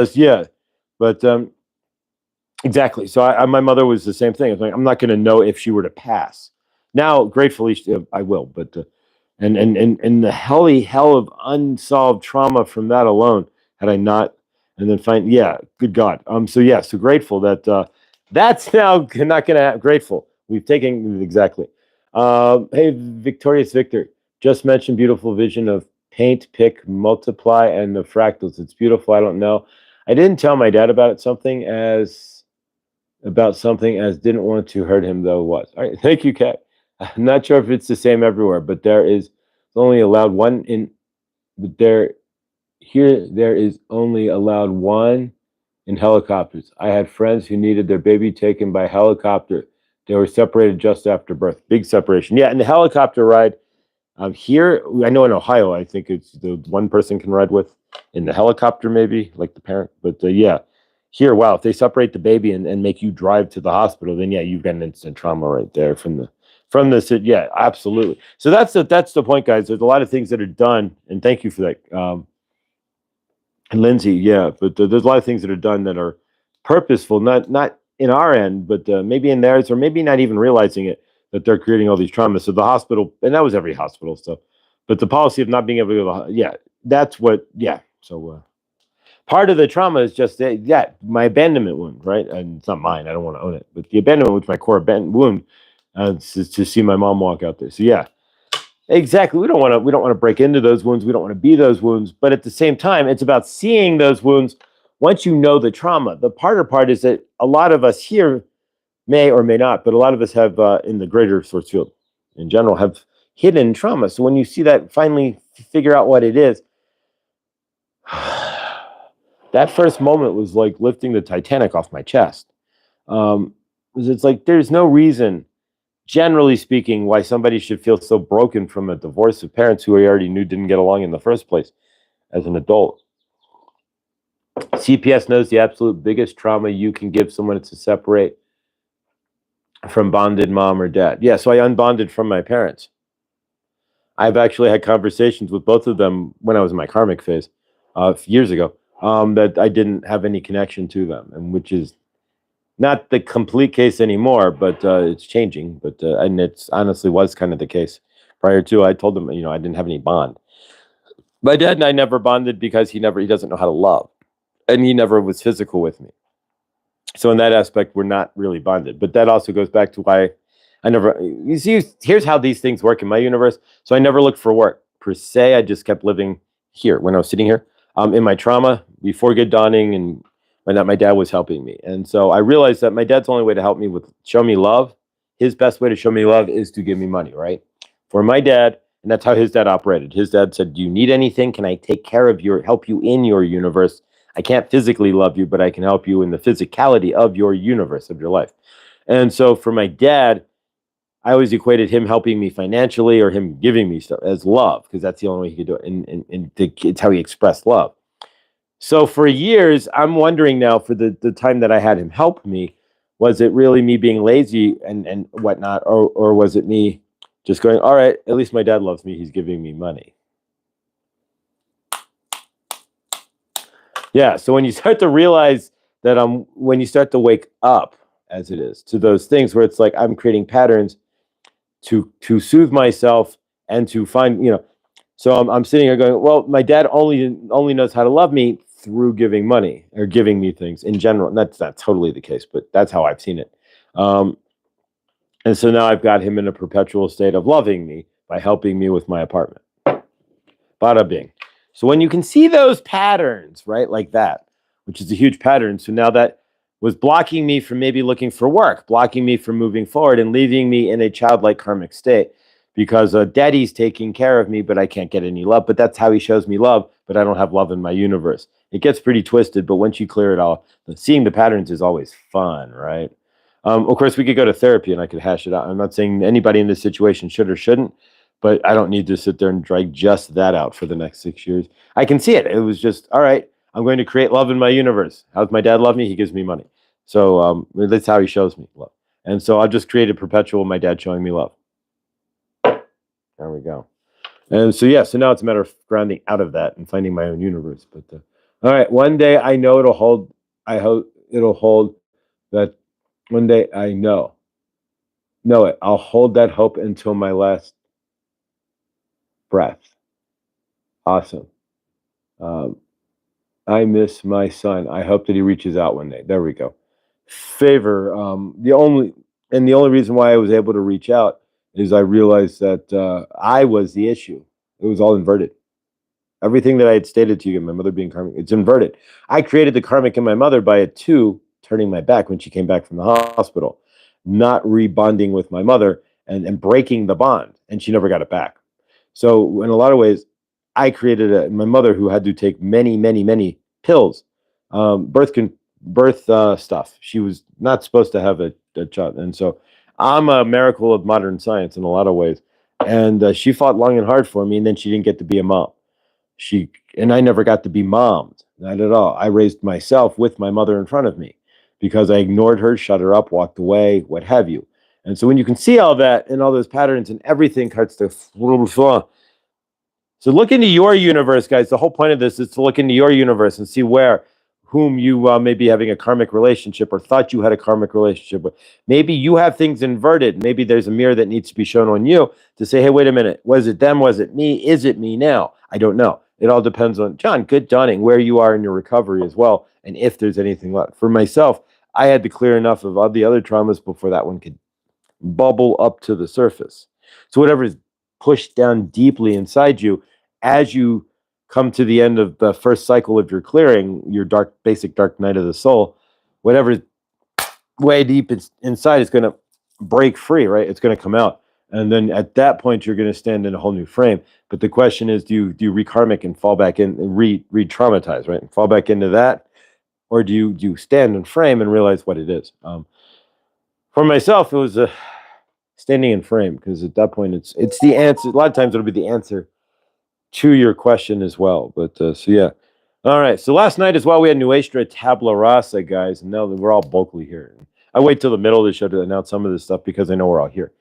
exactly. So my mother was the same thing. I was like, I'm not going to know if she were to pass. Now, gratefully, I will. But and the hell of unsolved trauma from that alone, had I not, and then good God. So grateful that that's now not going to grateful. We've taken exactly. Hey, Victorious Victor just mentioned beautiful vision of paint, pick, multiply, and the fractals. It's beautiful. I don't know. I didn't tell my dad about something as didn't want to hurt him though was. All right, thank you, Kat. I'm not sure if it's the same everywhere, but there is only allowed one in. But there is only allowed one in helicopters. I had friends who needed their baby taken by helicopter. They were separated just after birth. Big separation. Yeah, and the helicopter ride. Here, I know in Ohio, I think it's the one person can ride with in the helicopter, maybe like the parent. But here, wow, if they separate the baby and make you drive to the hospital, then you've got an instant trauma right there from the. Yeah, absolutely. So that's the point, guys. There's a lot of things that are done, and thank you for that, and Lindsay. Yeah, but there's a lot of things that are done that are purposeful, not in our end, but maybe in theirs, or maybe not even realizing it, that they're creating all these traumas. So the hospital, and that was every hospital stuff, but the policy of not being able to go, that's what, So part of the trauma is just my abandonment wound, right? And it's not mine. I don't want to own it, but the abandonment was my core wound, to see my mom walk out there. So Exactly. We don't want to break into those wounds. We don't want to be those wounds. But at the same time, it's about seeing those wounds once you know the trauma. The harder part is that a lot of us here may or may not, but a lot of us have in the greater source field in general have hidden trauma. So when you see that, finally figure out what it is. That first moment was like lifting the Titanic off my chest. Because it's like there's no reason, generally speaking, why somebody should feel so broken from a divorce of parents who he already knew didn't get along in the first place as an adult. CPS knows the absolute biggest trauma you can give someone is to separate from bonded mom or dad. Yeah, so I unbonded from my parents. I've actually had conversations with both of them when I was in my karmic phase years ago, that I didn't have any connection to them, and which is not the complete case anymore, but it's changing. But and it's honestly was kind of the case prior to. I told them, I didn't have any bond. My dad and I never bonded because he doesn't know how to love, and he never was physical with me. So in that aspect, we're not really bonded. But that also goes back to why I never. You see, here's how these things work in my universe. So I never looked for work per se. I just kept living here when I was sitting here. In my trauma before good dawning, and when my dad was helping me. And so I realized that my dad's only way to help me show me love. His best way to show me love is to give me money, right? For my dad, and that's how his dad operated. His dad said, "Do you need anything? Can I take care of help you in your universe? I can't physically love you, but I can help you in the physicality of your universe, of your life." And so for my dad, I always equated him helping me financially or him giving me stuff as love, because that's the only way he could do it. And it's how he expressed love. So for years, I'm wondering now, for the time that I had him help me, was it really me being lazy and whatnot, or was it me just going, all right, at least my dad loves me, he's giving me money. Yeah, so when you start to realize that when you start to wake up, as it is, to those things where it's like I'm creating patterns to soothe myself and to find, so I'm sitting here going, well, my dad only knows how to love me through giving money or giving me things in general. And that's not totally the case, but that's how I've seen it. And so now I've got him in a perpetual state of loving me by helping me with my apartment. Bada bing. So when you can see those patterns, right, like that, which is a huge pattern. So now that was blocking me from maybe looking for work, blocking me from moving forward, and leaving me in a childlike karmic state. Because daddy's taking care of me, but I can't get any love. But that's how he shows me love, but I don't have love in my universe. It gets pretty twisted, but once you clear it all, seeing the patterns is always fun, right? Of course, we could go to therapy and I could hash it out. I'm not saying anybody in this situation should or shouldn't, but I don't need to sit there and drag just that out for the next 6 years. I can see it. It was just, all right, I'm going to create love in my universe. How does my dad love me? He gives me money. So that's how he shows me love. And so I'll just create a perpetual my dad showing me love. There we go. And so, yeah, so now it's a matter of grounding out of that and finding my own universe. But all right, one day I know it'll hold. I hope it'll hold that. One day I know it. I'll hold that hope until my last breath. Awesome. I miss my son. I hope that he reaches out one day. There we go. Favor. The only reason why I was able to reach out is I realized that I was the issue. It was all inverted. Everything that I had stated to you, my mother being karmic, it's inverted. I created the karmic in my mother by turning my back when she came back from the hospital, not rebonding with my mother and breaking the bond, and she never got it back. So in a lot of ways, I created my mother who had to take many, many, many pills, birth stuff. She was not supposed to have a child, and so I'm a miracle of modern science in a lot of ways. And she fought long and hard for me, and then she didn't get to be a mom. I never got to be mommed, not at all. I raised myself with my mother in front of me because I ignored her, shut her up, walked away, what have you. And so when you can see all that and all those patterns and everything starts to so look into your universe, guys. The whole point of this is to look into your universe and see whom you may be having a karmic relationship or thought you had a karmic relationship with. Maybe you have things inverted. Maybe there's a mirror that needs to be shown on you to say, hey, wait a minute. Was it them? Was it me? Is it me now? I don't know. It all depends on, John, good dawning, where you are in your recovery as well, and if there's anything left. For myself, I had to clear enough of all the other traumas before that one could bubble up to the surface. So whatever is pushed down deeply inside you as you come to the end of the first cycle of your clearing, your basic dark night of the soul. Whatever's way deep inside is going to break free, right? It's going to come out. And then at that point, you're going to stand in a whole new frame. But the question is, do you re-karmic and fall back in and re-traumatize, right? And fall back into that? Or do you stand in frame and realize what it is? For myself, it was standing in frame, because at that point, it's the answer. A lot of times it'll be the answer to your question as well. But so yeah. All right. So last night as well, we had Nuestra Tabla Rasa, guys, and now we're all vocally here. I wait till the middle of the show to announce some of this stuff because I know we're all here.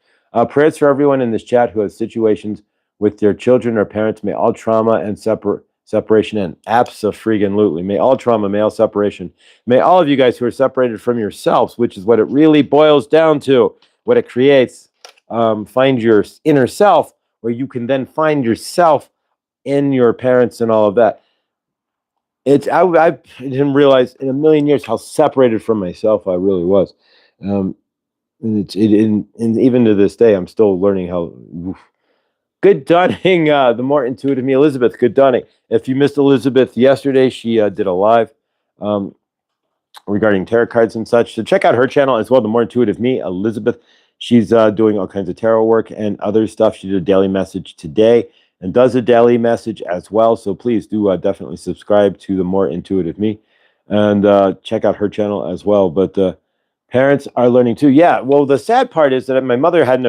Prayers for everyone in this chat who has situations with their children or parents. May all trauma and separation end. Abso-freaking-lutely. May all trauma, may all separation. May all of you guys who are separated from yourselves, which is what it really boils down to, what it creates, find your inner self, where you can then find yourself in your parents and all of that. I didn't realize in a million years how separated from myself I really was. And even to this day, I'm still learning how. Good dawning. The more intuitive me, Elizabeth. Good dawning. If you missed Elizabeth yesterday, she did a live regarding tarot cards and such. So check out her channel as well. The more intuitive me, Elizabeth. She's doing all kinds of tarot work and other stuff. She did a daily message today and does a daily message as well. So please do definitely subscribe to the more intuitive me and check out her channel as well. But parents are learning too. Yeah. Well, the sad part is that my mother had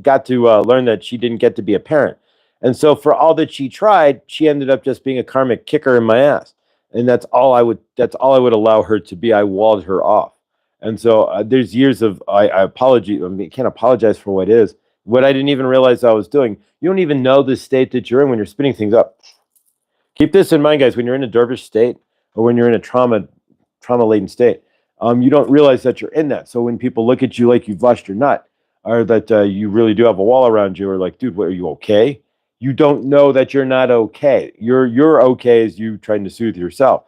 got to learn that she didn't get to be a parent. And so for all that she tried, she ended up just being a karmic kicker in my ass. And that's all I would allow her to be. I walled her off. And so there's years of I apologize. I mean, can't apologize for what is. What I didn't even realize I was doing. You don't even know the state that you're in when you're spinning things up. Keep this in mind, guys. When you're in a dervish state or when you're in a trauma-laden state, you don't realize that you're in that. So when people look at you like you've lost your nut, or that you really do have a wall around you, or like, dude, what, are you okay? You don't know that you're not okay. You're okay as you trying to soothe yourself.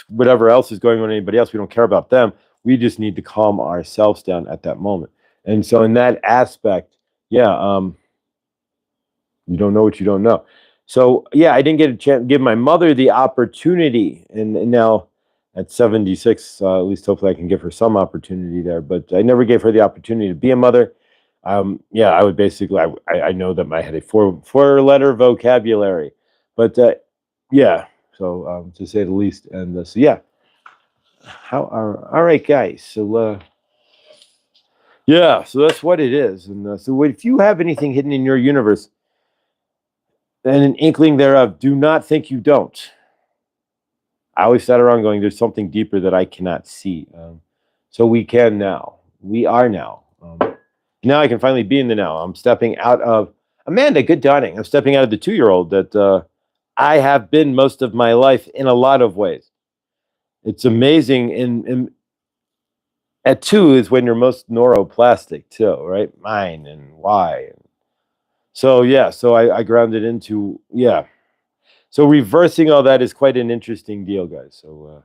Whatever else is going on with anybody else, we don't care about them. We just need to calm ourselves down at that moment. And so in that aspect, yeah, you don't know what you don't know. So yeah, I didn't get a chance to give my mother the opportunity, and now at 76, at least hopefully I can give her some opportunity there. But I never gave her the opportunity to be a mother. Yeah, I would basically. I know that I had a four-letter vocabulary, but yeah. So to say the least, and so yeah. All right, guys. So yeah, so that's what it is. And so if you have anything hidden in your universe and an inkling thereof, do not think you don't. I always sat around going, there's something deeper that I cannot see. So we can now. We are now. Now I can finally be in the now. I'm stepping out of Amanda. Good dawning. I'm stepping out of the 2-year-old that I have been most of my life in a lot of ways. It's amazing. And at 2 is when you're most neuroplastic too, right? Mine and why. So yeah. So I grounded into So reversing all that is quite an interesting deal, guys. So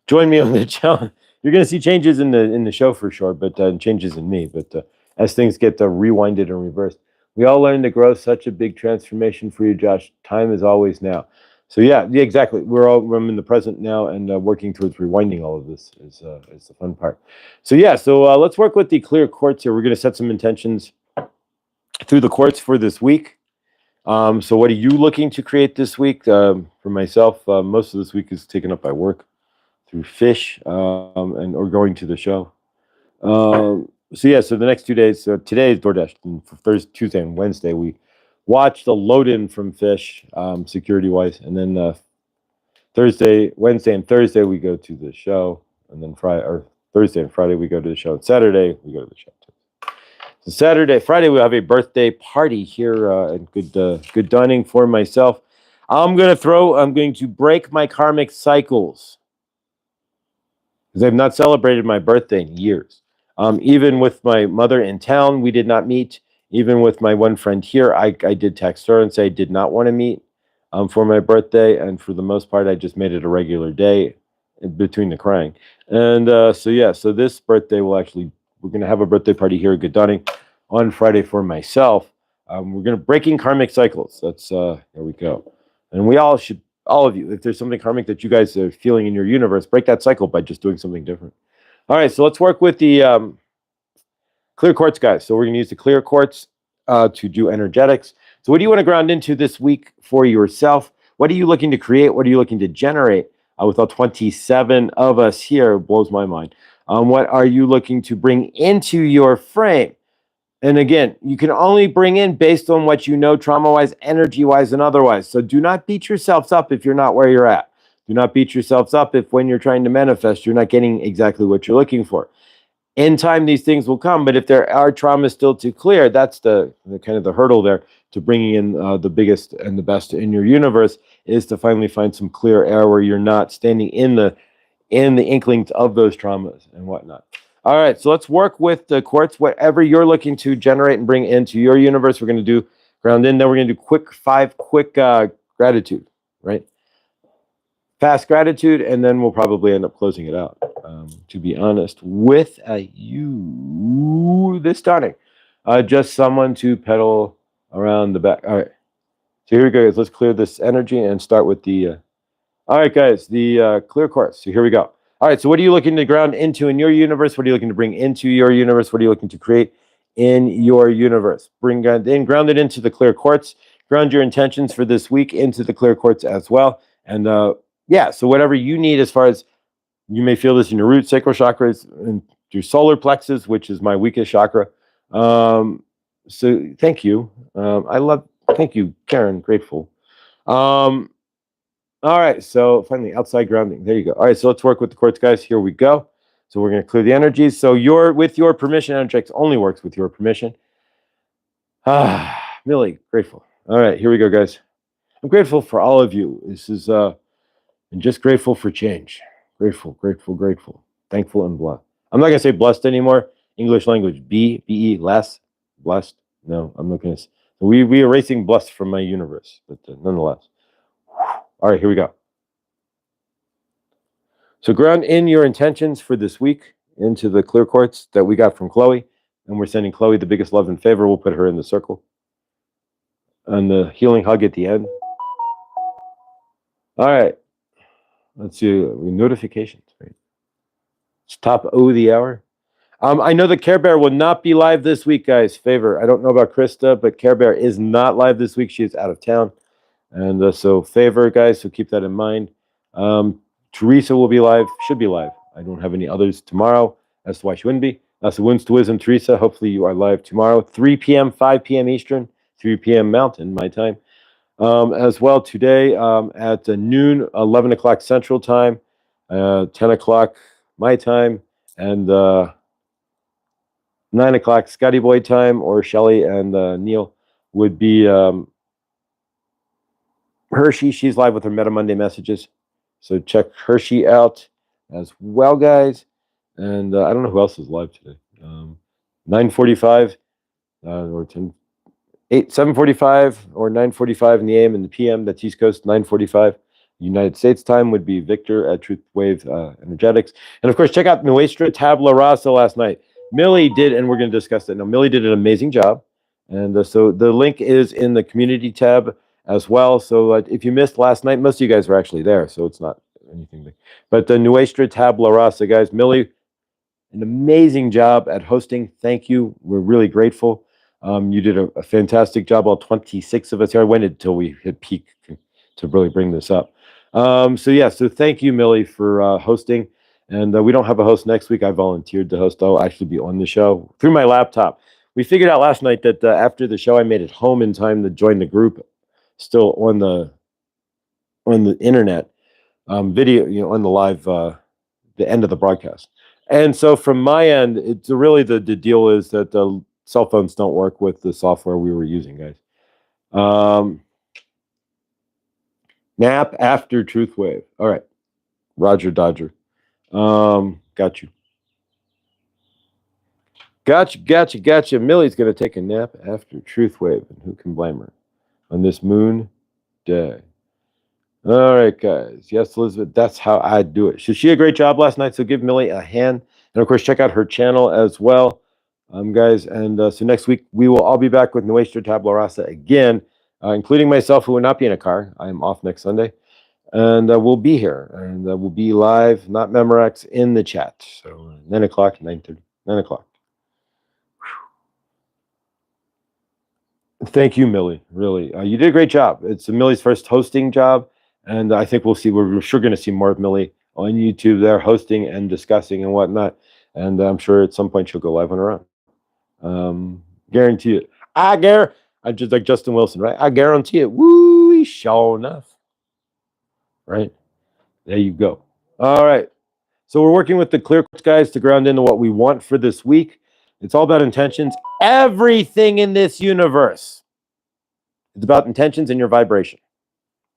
join me on the channel. You're going to see changes in the show for sure, but changes in me. But as things get rewinded and reversed, we all learn to grow. Such a big transformation for you, Josh. Time is always now. So yeah, exactly. I'm in the present now, and working towards rewinding all of this is the fun part. So yeah, so let's work with the clear quartz here. We're going to set some intentions through the quartz for this week. So what are you looking to create this week? For myself, most of this week is taken up by work through fish or going to the show. So yeah, so the next 2 days, so today is DoorDash, and for Thursday, Tuesday, and Wednesday, we watch the load-in from fish, security-wise, and then Wednesday and Thursday, we go to the show, and then Thursday and Friday, we go to the show, and Saturday, we go to the show too. So Friday, we'll have a birthday party here at Good Dawning for myself. I'm going to break my karmic cycles because I've not celebrated my birthday in years. Even with my mother in town, we did not meet. Even with my one friend here, I did text her and say I did not want to meet for my birthday. And for the most part, I just made it a regular day between the crying. And so this birthday we're going to have a birthday party here at Good Dawning on Friday for myself. We're going to breaking karmic cycles. That's there we go. And we all should, all of you, if there's something karmic that you guys are feeling in your universe, break that cycle by just doing something different. All right, so let's work with the clear quartz, guys. So we're going to use the clear quartz to do energetics. So what do you want to ground into this week for yourself? What are you looking to create? What are you looking to generate? With all 27 of us here, blows my mind. What are you looking to bring into your frame? And again, you can only bring in based on what you know, trauma-wise, energy-wise, and otherwise. So do not beat yourselves up if you're not where you're at. Do not beat yourselves up if when you're trying to manifest, you're not getting exactly what you're looking for. In time, these things will come, but if there are traumas still to clear, that's the kind of the hurdle there to bringing in the biggest and the best in your universe, is to finally find some clear air where you're not standing in the inklings of those traumas and whatnot. All right, so let's work with the quartz. Whatever you're looking to generate and bring into your universe, we're going to do ground in. Then we're going to do five quick gratitude, right? Fast gratitude, and then we'll probably end up closing it out. To be honest with you this dawning, just someone to pedal around the back. All right, so here we go, guys. Let's clear this energy and start with the. All right, guys, the clear quartz. So here we go. All right, so what are you looking to ground into in your universe? What are you looking to bring into your universe? What are you looking to create in your universe? Ground it into the clear quartz. Ground your intentions for this week into the clear quartz as well. And yeah, so whatever you need, as far as you may feel this in your root, sacral chakras, and your solar plexus, which is my weakest chakra. So thank you. Thank you, Karen, grateful. All right, so finally, outside grounding. There you go. All right, so let's work with the quartz, guys. Here we go. So we're going to clear the energies. So with your permission, energetics only works with your permission. Millie, grateful. All right, here we go, guys. I'm grateful for all of you. This is, and just grateful for change. Grateful, grateful, grateful. Thankful and blessed. I'm not going to say blessed anymore. English language, B-E, less, blessed. No, I'm not going to. We erasing blessed from my universe, but nonetheless. All right, here we go. So ground in your intentions for this week into the clear quartz that we got from Chloe. And we're sending Chloe the biggest love and favor. We'll put her in the circle. And the healing hug at the end. All right. Let's do notifications. Right? It's top of the hour. I know that Care Bear will not be live this week, guys. Favor. I don't know about Krista, but Care Bear is not live this week. She is out of town. And so favor, guys, so keep that in mind. Teresa will be live, should be live. I don't have any others tomorrow. That's why she wouldn't be. So Wounds to Wisdom, Teresa, hopefully you are live tomorrow, 3 p.m., 5 p.m. Eastern, 3 p.m. Mountain, my time. As well today at noon, 11 o'clock Central Time, 10 o'clock my time, and 9 o'clock Scotty Boy time, or Shelly and Neil would be Hershey. She's live with her Meta Monday messages. So check Hershey out as well, guys. And I don't know who else is live today. 9:45 or 7:45 or 9:45 in the AM and the PM. That's East Coast. 9:45 United States time would be Victor at Truth Wave Energetics. And of course, check out Nuestra Tabla Rasa last night. Millie did, and we're going to discuss that now. Millie did an amazing job. And so the link is in the community tab as well. So if you missed last night, most of you guys were actually there, so it's not anything big. But the Nuestra Tabla Rasa, guys, Millie, an amazing job at hosting. Thank you. We're really grateful. You did a fantastic job, all 26 of us here. I waited until we hit peak to really bring this up. So thank you, Millie, for hosting. And we don't have a host next week. I volunteered to host. I'll actually be on the show through my laptop. We figured out last night that after the show, I made it home in time to join the group, still on the internet, video, on the live, the end of the broadcast. And so from my end, it's really the deal is that the cell phones don't work with the software we were using, guys. Nap after Truth Wave. All right. Roger Dodger. Got you. Gotcha. Millie's going to take a nap after Truth Wave, and who can blame her on this moon day? All right, guys. Yes, Elizabeth, that's how I do it. So she did a great job last night, so give Millie a hand. And, of course, check out her channel as well. guys. And so next week, we will all be back with Nuestra Tabla Rasa again, including myself, who will not be in a car. I am off next Sunday. And we'll be here. And we'll be live, not Memorex, in the chat. So 9 o'clock, 9:30, 9 o'clock. Thank you, Millie. Really, you did a great job. It's Millie's first hosting job, and I think we're sure going to see more of Millie on YouTube there, hosting and discussing and whatnot. And I'm sure at some point she'll go live on her own. Guarantee it. I just like Justin Wilson, right? I guarantee it. Woo, sure enough. Right there, you go. All right. So we're working with the clear guys to ground into what we want for this week. It's all about intentions. Everything in this universe is about intentions and your vibration,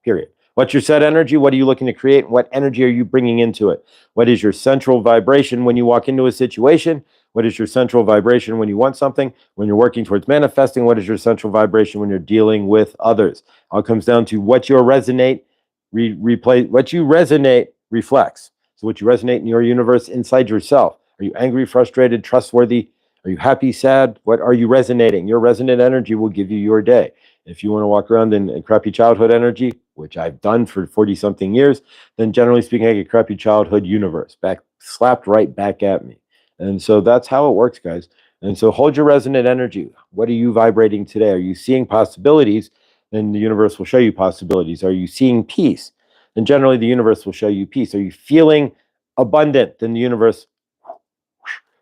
period. What's your set energy? What are you looking to create? What energy are you bringing into it? What is your central vibration when you walk into a situation? What is your central vibration when you want something? When you're working towards manifesting, what is your central vibration when you're dealing with others? All comes down to what you resonate, what you resonate reflects. So what you resonate in your universe inside yourself. Are you angry, frustrated, trustworthy? Are you happy, sad? What are you resonating? Your resonant energy will give you your day. If you want to walk around in crappy childhood energy, which I've done for 40-something years, then generally speaking, I get crappy childhood universe slapped right back at me. And so that's how it works, guys. And so hold your resonant energy. What are you vibrating today? Are you seeing possibilities? Then the universe will show you possibilities. Are you seeing peace? Then generally the universe will show you peace. Are you feeling abundant? Then the universe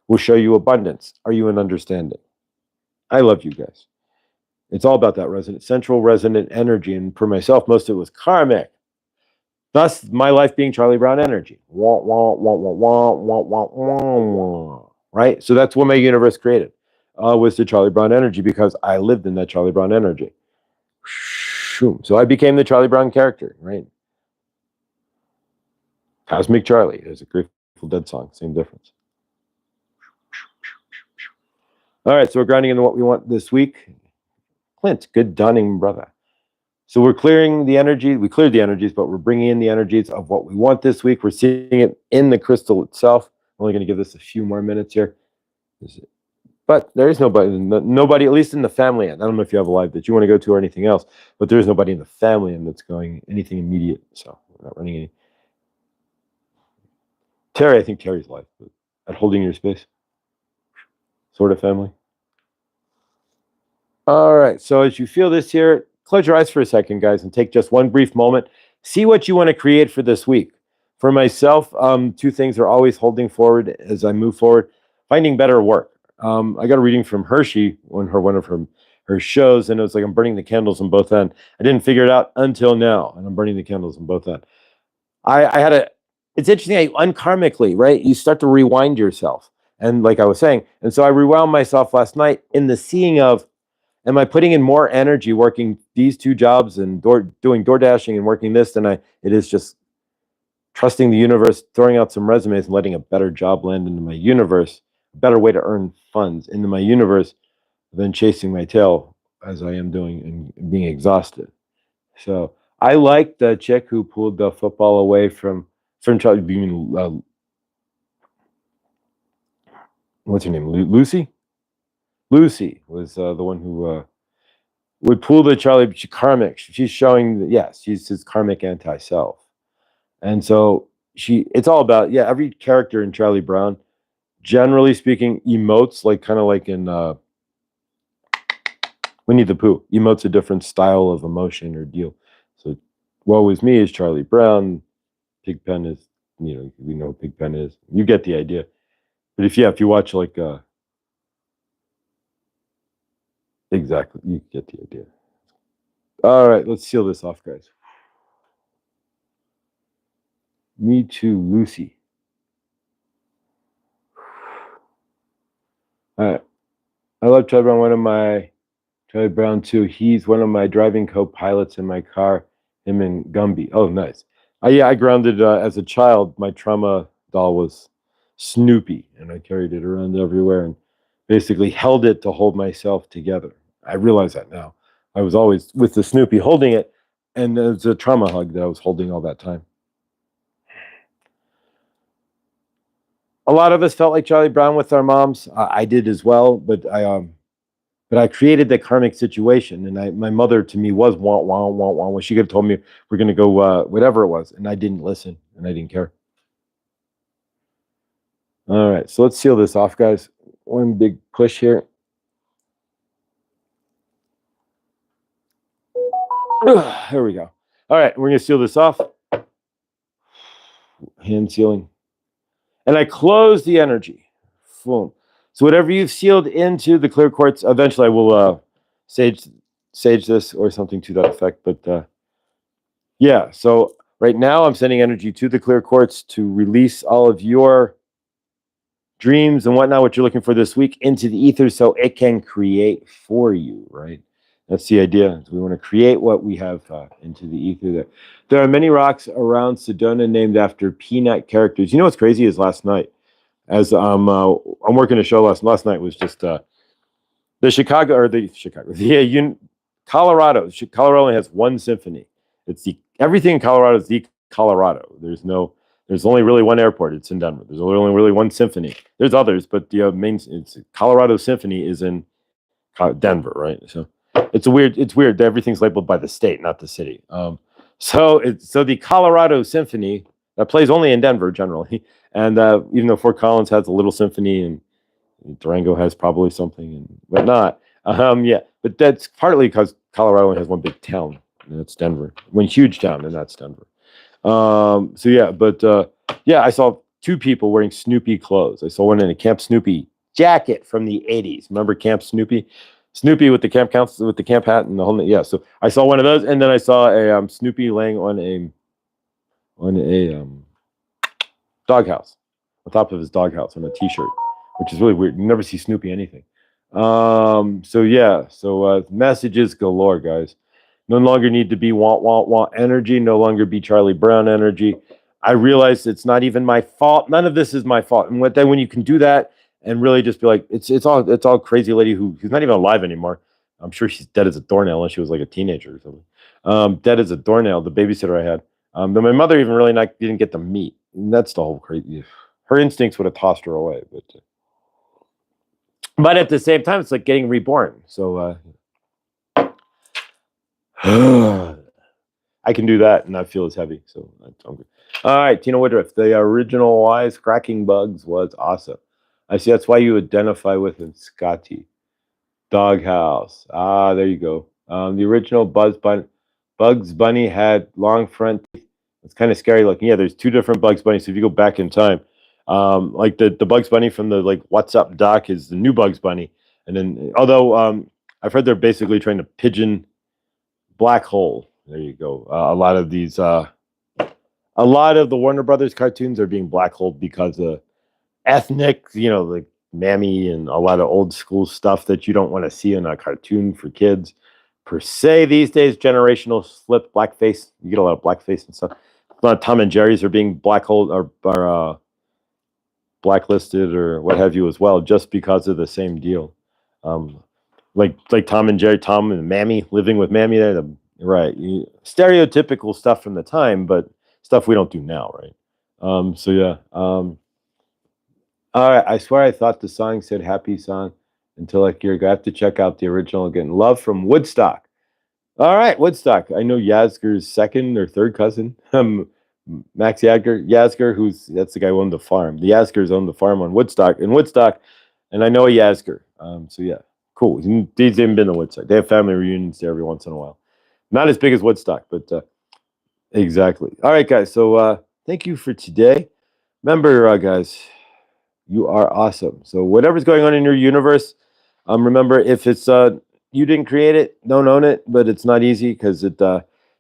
will show you abundance. Are you in understanding? I love you guys. It's all about that central resonant energy. And for myself, most of it was karmic. Thus, my life being Charlie Brown energy. Wah, wah, wah, wah, wah, wah, wah, wah, wah. Right? So that's what my universe created, was the Charlie Brown energy, because I lived in that Charlie Brown energy. So I became the Charlie Brown character, right? Cosmic Charlie is a Grateful Dead song. Same difference. All right, so we're grounding into what we want this week. Clint, good dawning, brother. So we're clearing the energy. We cleared the energies, but we're bringing in the energies of what we want this week. We're seeing it in the crystal itself. I'm only going to give this a few more minutes here. But there is nobody, at least in the family end. I don't know if you have a live that you want to go to or anything else, but there is nobody in the family end that's going anything immediate. So we're not running any. Terry, I think Terry's live, but at Holding Your Space. Sort of family. All right. So as you feel this here, close your eyes for a second, guys, and take just one brief moment. See what you want to create for this week. For myself, two things are always holding forward as I move forward: finding better work. I got a reading from Hershey on one of her shows, and it was like I'm burning the candles on both ends. I didn't figure it out until now, and I'm burning the candles on both ends. It's interesting, unkarmically, right? You start to rewind yourself. And like I was saying, and so I rewound myself last night in the seeing of, am I putting in more energy working these two jobs and doing door dashing and working this than it is just trusting the universe, throwing out some resumes and letting a better job land into my universe, a better way to earn funds into my universe than chasing my tail as I am doing and being exhausted. So I like the chick who pulled the football away from Charlie. What's her name? Lucy? Lucy was the one who would pull the Charlie. Karmic. She's showing that, yes, she's his karmic anti-self. And so it's all about, every character in Charlie Brown, generally speaking, emotes kind of like in Winnie the Pooh, emotes a different style of emotion or deal. So Woe Is Me is Charlie Brown. Pigpen is, we know what Pigpen is. You get the idea. But if you watch exactly, you get the idea. All right, let's seal this off, guys. Me Too, Lucy. All right. I love Charlie Brown. Charlie Brown too. He's one of my driving co-pilots in my car. Him and Gumby. Oh, nice. I grounded as a child. My trauma doll was Snoopy, and I carried it around everywhere and basically held it to hold myself together. I realize that now. I was always with the Snoopy holding it, and it was a trauma hug that I was holding all that time. a lot of us felt like Charlie Brown with our moms. I did as well, but I created the karmic situation, and my mother to me was wah wah wah wah. When she could have told me we're gonna go whatever it was, and I didn't listen, and I didn't care. All right, so let's seal this off, guys. One big push here. Here we go. All right, we're gonna seal this off. Hand sealing, and I close the energy. Boom. So whatever you've sealed into the clear quartz, eventually I will sage this or something to that effect. But yeah, so right now I'm sending energy to the clear quartz to release all of your dreams and whatnot, what you're looking for this week, into the ether so it can create for you, right? That's the idea. We want to create what we have into the ether. There are many rocks around Sedona named after peanut characters. You know what's crazy is last night, as I'm working a show last night was just the Colorado. Colorado only has one symphony. It's everything in Colorado is the Colorado. There's only really one airport. It's in Denver. There's only really one symphony. There's others, but the it's Colorado Symphony is in Denver, right? So it's weird. Everything's labeled by the state, not the city. So the Colorado Symphony that plays only in Denver generally, and even though Fort Collins has a little symphony and Durango has probably something and whatnot. Yeah, but that's partly because Colorado only has one big town, and that's Denver. One huge town, and that's Denver. So yeah, but yeah, I saw two people wearing Snoopy clothes. I saw one in a Camp Snoopy jacket from the '80s. Remember Camp Snoopy? Snoopy with the camp hat and the whole yeah. So I saw one of those, and then I saw a Snoopy laying on a doghouse, on top of his doghouse on a T-shirt, which is really weird. You never see Snoopy anything. So yeah, so messages galore, guys. No longer need to be want energy. No longer be Charlie Brown energy. I realize it's not even my fault. None of this is my fault. And then when you can do that and really just be like, it's all crazy lady who's not even alive anymore. I'm sure she's dead as a doornail unless she was like a teenager or something. Dead as a doornail. The babysitter I had. But my mother even really didn't get to meet. And that's the whole crazy. Her instincts would have tossed her away, but at the same time, it's like getting reborn. So I can do that and not feel as heavy. So I'm good. All right, Tina Woodruff. The original Wise Cracking Bugs was awesome. I see that's why you identify with him, Scotty. Doghouse. Ah, there you go. The original Bugs Bunny had long front teeth. It's kind of scary looking. Yeah, there's two different Bugs Bunnies. So if you go back in time, like the Bugs Bunny from the What's Up Doc is the new Bugs Bunny. And then although I've heard they're basically trying to pigeon Black Hole. There you go. A lot of the Warner Brothers cartoons are being black hole because of ethnic, like Mammy and a lot of old school stuff that you don't want to see in a cartoon for kids per se. These days, generational slip, blackface. You get a lot of blackface and stuff. A lot of Tom and Jerry's are being black hole or blacklisted or what have you as well, just because of the same deal. Like Tom and Jerry, Tom and Mammy, living with Mammy there, right? Stereotypical stuff from the time, but stuff we don't do now, right? So yeah. All right, I swear I thought the song said "Happy Song" until I have to check out the original again. Love from Woodstock. All right, Woodstock. I know Yasgur's second or third cousin, Max Yasgur, that's the guy who owned the farm. The Yasgurs owned the farm in Woodstock, and I know a Yasgur. So yeah. Cool. These haven't been to Woodstock. They have family reunions there every once in a while. Not as big as Woodstock, but exactly. All right, guys. So thank you for today. Remember, guys, you are awesome. So whatever's going on in your universe, remember if it's you didn't create it, don't own it, but it's not easy because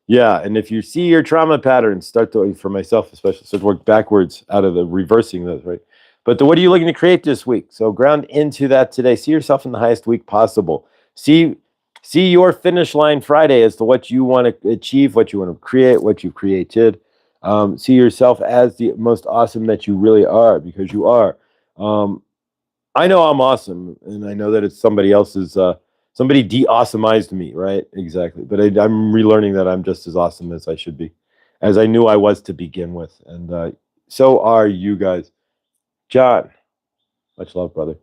yeah. And if you see your trauma patterns, for myself especially, start to work backwards out of the reversing those, right? But what are you looking to create this week? So ground into that today. See yourself in the highest week possible. See your finish line Friday as to what you want to achieve, what you want to create, what you've created. See yourself as the most awesome that you really are, because you are. I know I'm awesome, and I know that it's somebody else's. Somebody de-awesomized me, right? Exactly. But I'm relearning that I'm just as awesome as I should be, as I knew I was to begin with. And so are you guys. John, much love, brother.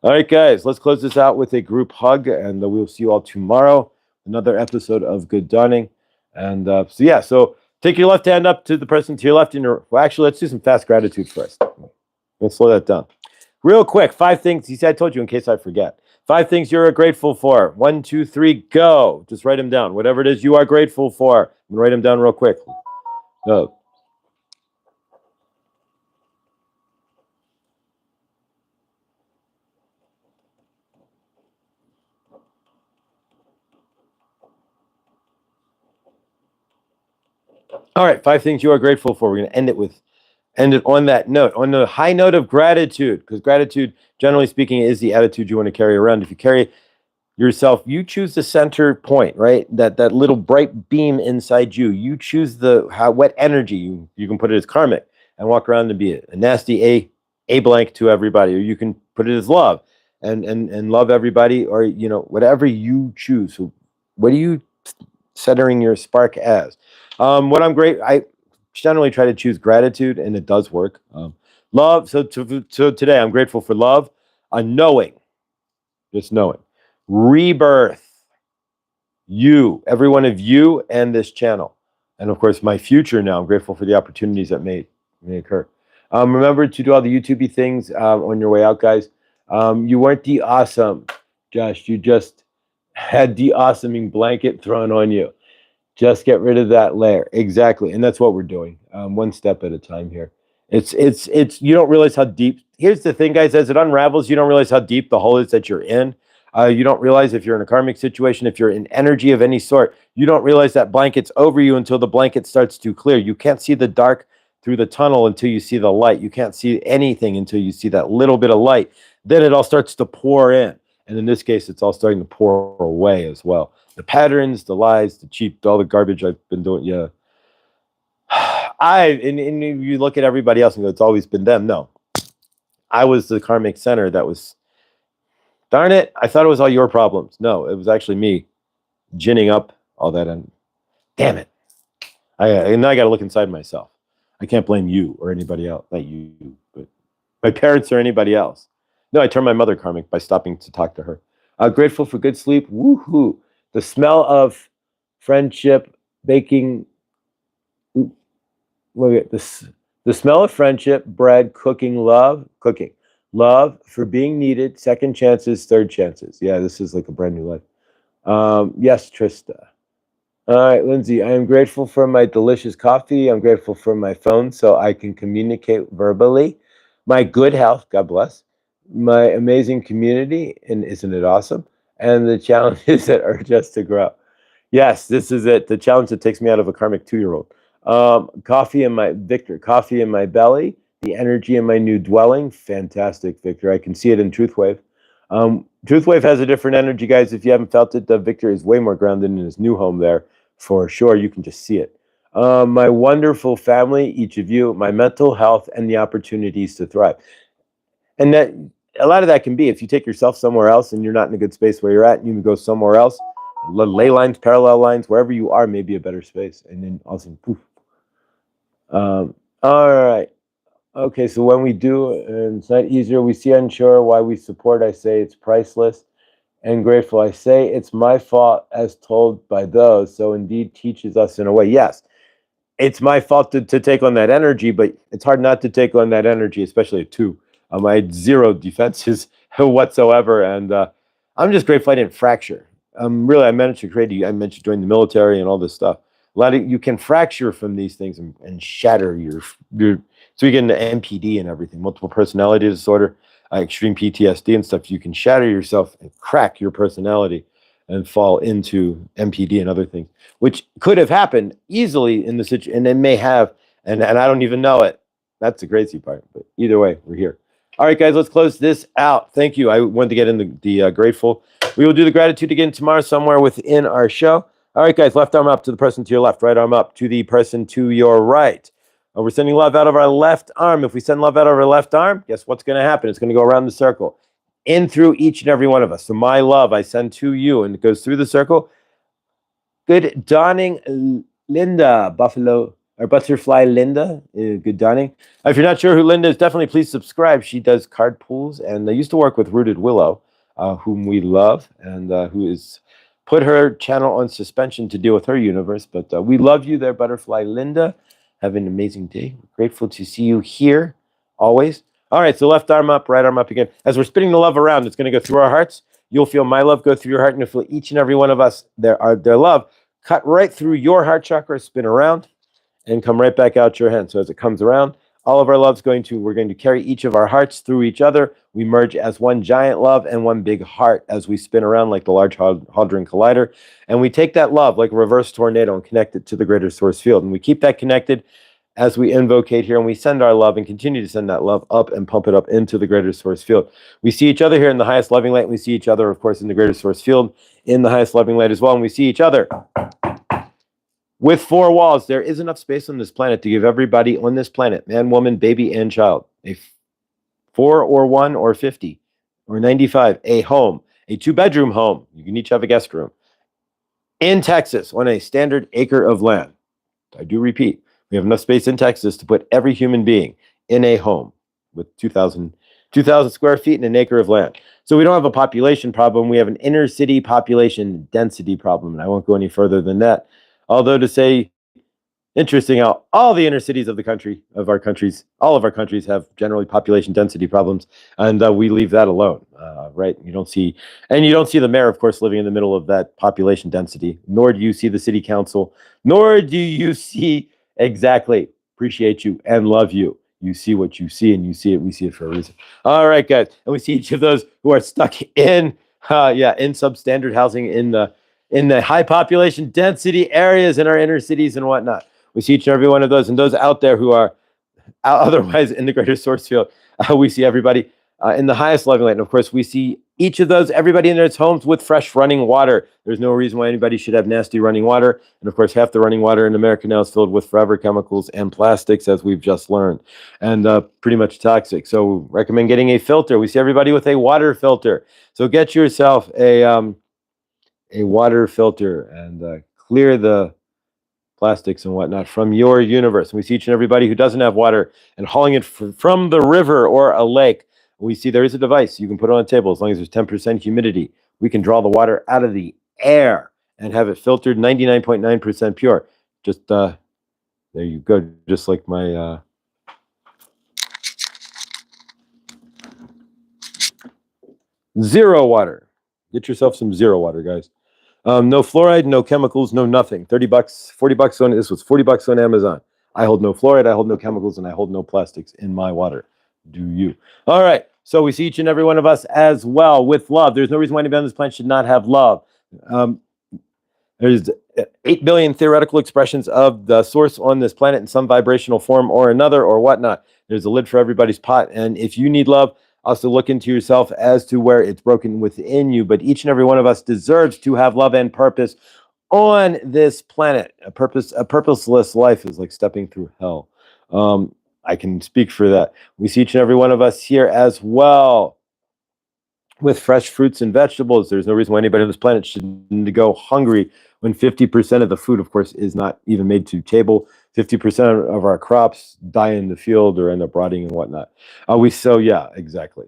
All right, guys, let's close this out with a group hug, and we'll see you all tomorrow. Another episode of Good Dawning. And so take your left hand up to the person to your left. Well, actually, let's do some fast gratitude first. Let's slow that down. Real quick, 5 things. He said, I told you in case I forget. 5 things you're grateful for. 1, 2, 3, go. Just write them down. Whatever it is you are grateful for. Write them down real quick. Go. All right, 5 things you are grateful for. We're going to end it on that note, on the high note of gratitude, because gratitude, generally speaking, is the attitude you want to carry around. If you carry yourself, you choose the center point, right? That little bright beam inside you. You choose what energy. You can put it as karmic and walk around and be a nasty a blank to everybody, or you can put it as love and love everybody, or whatever you choose. So what are you centering your spark as? I generally try to choose gratitude, and it does work. Love. So today, I'm grateful for love, knowing, just knowing, rebirth, every one of you, and this channel, and of course my future. Now, I'm grateful for the opportunities that may occur. Remember to do all the YouTubey things on your way out, guys. You weren't the awesome, Josh. You just had the awesoming blanket thrown on you. Just get rid of that layer. Exactly. And that's what we're doing. One step at a time here. It's you don't realize how deep. Here's the thing, guys, as it unravels, you don't realize how deep the hole is that you're in. You don't realize if you're in a karmic situation, if you're in energy of any sort, you don't realize that blanket's over you until the blanket starts to clear. You can't see the dark through the tunnel until you see the light. You can't see anything until you see that little bit of light. Then it all starts to pour in. And in this case, it's all starting to pour away as well. The patterns, the lies, the cheap, all the garbage I've been doing. Yeah. And you look at everybody else and go, it's always been them. No. I was the karmic center that was, darn it, I thought it was all your problems. No, it was actually me ginning up all that. And damn it. Now I got to look inside myself. I can't blame you or anybody else. Not you, but my parents or anybody else. No, I turned my mother karmic by stopping to talk to her. Grateful for good sleep. Woohoo. The smell of friendship, baking. Look at this. The smell of friendship, bread, cooking, love for being needed, second chances, third chances. Yeah, this is like a brand new life. Yes, Trista. All right, Lindsay, I am grateful for my delicious coffee. I'm grateful for my phone so I can communicate verbally. My good health, God bless. My amazing community, and isn't it awesome? And the challenges that urge us to grow. Yes, this is it. The challenge that takes me out of a karmic 2-year-old. Coffee in my belly, the energy in my new dwelling. Fantastic, Victor. I can see it in Truthwave. Truthwave has a different energy, guys. If you haven't felt it, Victor is way more grounded in his new home there, for sure. You can just see it. My wonderful family, each of you, my mental health, and the opportunities to thrive. And that a lot of that can be if you take yourself somewhere else and you're not in a good space where you're at, and you can go somewhere else. Ley lines, parallel lines, wherever you are may be a better space. And then also, poof. All right. Okay, so when we do, and it's not easier, we see unsure why we support. I say it's priceless and grateful. I say it's my fault as told by those, so indeed teaches us in a way. Yes, it's my fault to take on that energy, but it's hard not to take on that energy, especially at 2. I had 0 defenses whatsoever, and I'm just grateful I didn't fracture. Really, I managed to I mentioned join the military and all this stuff. You can fracture from these things and shatter your so you get into MPD and everything, multiple personality disorder, extreme PTSD and stuff. You can shatter yourself and crack your personality and fall into MPD and other things, which could have happened easily in the situation, and it may have, and I don't even know it. That's the crazy part, but either way, we're here. All right, guys, let's close this out. Thank you. I wanted to get in the grateful. We will do the gratitude again tomorrow somewhere within our show. All right, guys, left arm up to the person to your left, right arm up to the person to your right. We're sending love out of our left arm. If we send love out of our left arm, guess what's going to happen? It's going to go around the circle, in through each and every one of us. So my love I send to you, and it goes through the circle. Good dawning, Linda, Buffalo our butterfly Linda. Good dawning. If you're not sure who Linda is, definitely please subscribe. She does card pools, and I used to work with Rooted Willow, whom we love, and who is put her channel on suspension to deal with her universe. But we love you there, butterfly Linda. Have an amazing day. Grateful to see you here always. All right, so left arm up, right arm up again. As we're spinning the love around, it's going to go through our hearts. You'll feel my love go through your heart, and you'll feel each and every one of us, their love, cut right through your heart chakra, spin around, and come right back out your hand. So as it comes around, all of our love's we're going to carry each of our hearts through each other. We merge as one giant love and one big heart as we spin around like the Large Hadron Collider. And we take that love like a reverse tornado and connect it to the greater source field. And we keep that connected as we invocate here, and we send our love and continue to send that love up and pump it up into the greater source field. We see each other here in the highest loving light. And we see each other, of course, in the greater source field in the highest loving light as well. And we see each other with four walls. There is enough space on this planet to give everybody on this planet, man, woman, baby, and child, a 4 or 1 or 50 or 95, a home, a 2-bedroom home. You can each have a guest room in Texas on a standard acre of land. I do repeat, we have enough space in Texas to put every human being in a home with 2,000 square feet and an acre of land. So we don't have a population problem. We have an inner city population density problem. And I won't go any further than that. Although to say, interesting how all the inner cities of the country, of our countries, all of our countries have generally population density problems. And we leave that alone, right? You don't see the mayor, of course, living in the middle of that population density, nor do you see the city council, nor do you see exactly, appreciate you and love you. You see what you see, and you see it. We see it for a reason. All right, guys, and we see each of those who are stuck in substandard housing in the high population density areas in our inner cities and whatnot. We see each and every one of those, and those out there who are otherwise in the greater source field. We see everybody in the highest loving light, and of course, we see each of those, everybody in their homes with fresh running water. There's no reason why anybody should have nasty running water. And of course, half the running water in America now is filled with forever chemicals and plastics, as we've just learned, and pretty much toxic. So recommend getting a filter. We see everybody with a water filter. So get yourself a water filter and clear the plastics and whatnot from your universe. And we see each and everybody who doesn't have water and hauling it from the river or a lake. We see there is a device you can put on a table as long as there's 10% humidity. We can draw the water out of the air and have it filtered 99.9% pure. Just there you go. Just like my zero water. Get yourself some zero water, guys. No fluoride, no chemicals, no nothing. $30, $40 on it. This was $40 on Amazon. I hold no fluoride, I hold no chemicals, and I hold no plastics in my water. Do you? All right. So we see each and every one of us as well with love. There's no reason why anybody on this planet should not have love. There's 8 billion theoretical expressions of the source on this planet in some vibrational form or another or whatnot. There's a lid for everybody's pot. And if you need love, also look into yourself as to where it's broken within you. But each and every one of us deserves to have love and purpose on this planet. A purposeless life is like stepping through hell. I can speak for that. We see each and every one of us here as well with fresh fruits and vegetables. There's no reason why anybody on this planet should go hungry when 50% of the food, of course, is not even made to table. 50% of our crops die in the field or end up rotting and whatnot. Exactly.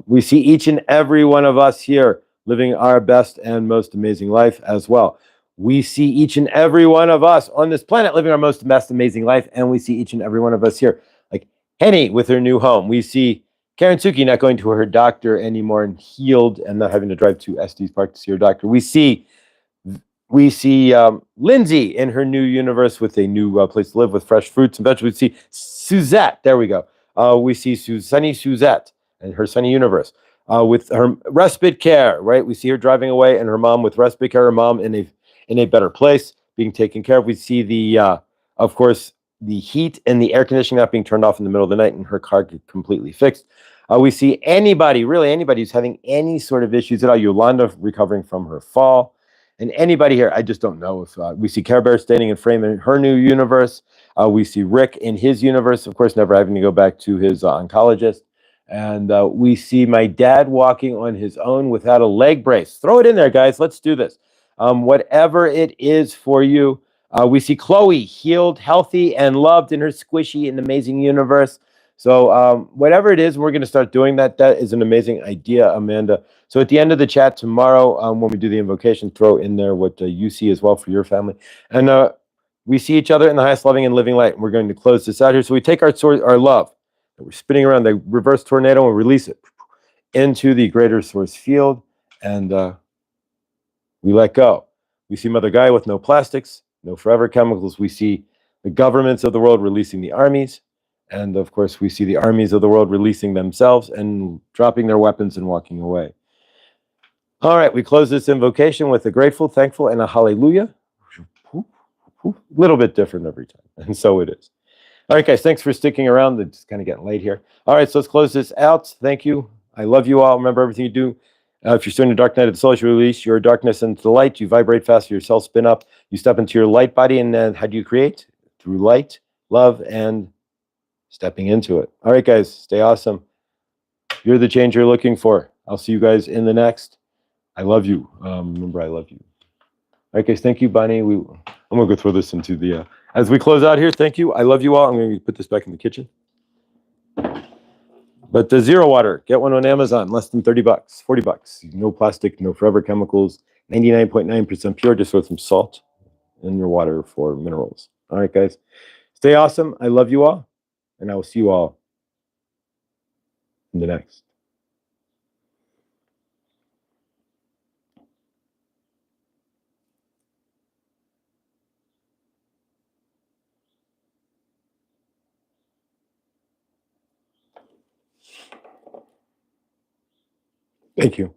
We see each and every one of us here living our best and most amazing life as well. We see each and every one of us on this planet living our most best amazing life, and we see each and every one of us here, like Henny with her new home. We see Karen Suki not going to her doctor anymore and healed and not having to drive to Estes Park to see her doctor. We see Lindsay in her new universe with a new place to live with fresh fruits and vegetables. We see Suzette. There we go. We see Sunny Suzette and her sunny universe with her respite care, right? We see her driving away and her mom with respite care, her mom in a better place, being taken care of. We see of course, the heat and the air conditioning not being turned off in the middle of the night and her car completely fixed. We see anybody who's having any sort of issues at all. Yolanda recovering from her fall. And anybody here, I just don't know if we see Care Bear standing in frame in her new universe. We see Rick in his universe, of course, never having to go back to his oncologist. And we see my dad walking on his own without a leg brace. Throw it in there, guys. Let's do this. Whatever it is for you, We see Chloe healed, healthy, and loved in her squishy and amazing universe. So whatever it is, we're going to start doing that. That is an amazing idea, Amanda. So at the end of the chat tomorrow, when we do the invocation, throw in there what you see as well for your family. And we see each other in the highest loving and living light. And we're going to close this out here. So we take our love that we're spinning around the reverse tornado and release it into the greater source field. And we let go. We see Mother Gaia with no plastics, no forever chemicals. We see the governments of the world releasing the armies. And of course, we see the armies of the world releasing themselves and dropping their weapons and walking away. All right, we close this invocation with a grateful, thankful, and a hallelujah. A little bit different every time. And so it is. All right, guys, thanks for sticking around. It's kind of getting late here. All right, so let's close this out. Thank you. I love you all. Remember everything you do. If you're still in the dark night of the soul, you release your darkness into the light. You vibrate faster, your cells spin up. You step into your light body, and then how do you create? Through light, love, and stepping into it. All right, guys, stay awesome. You're the change you're looking for. I'll see you guys in the next. I love you. Remember, I love you. All right, guys, thank you, Bonnie. I'm going to go throw this into the... as we close out here, thank you. I love you all. I'm going to put this back in the kitchen. But the zero water, get one on Amazon, less than $30, $40. No plastic, no forever chemicals, 99.9% pure, just with some salt in your water for minerals. All right, guys, stay awesome. I love you all, and I will see you all in the next. Thank you.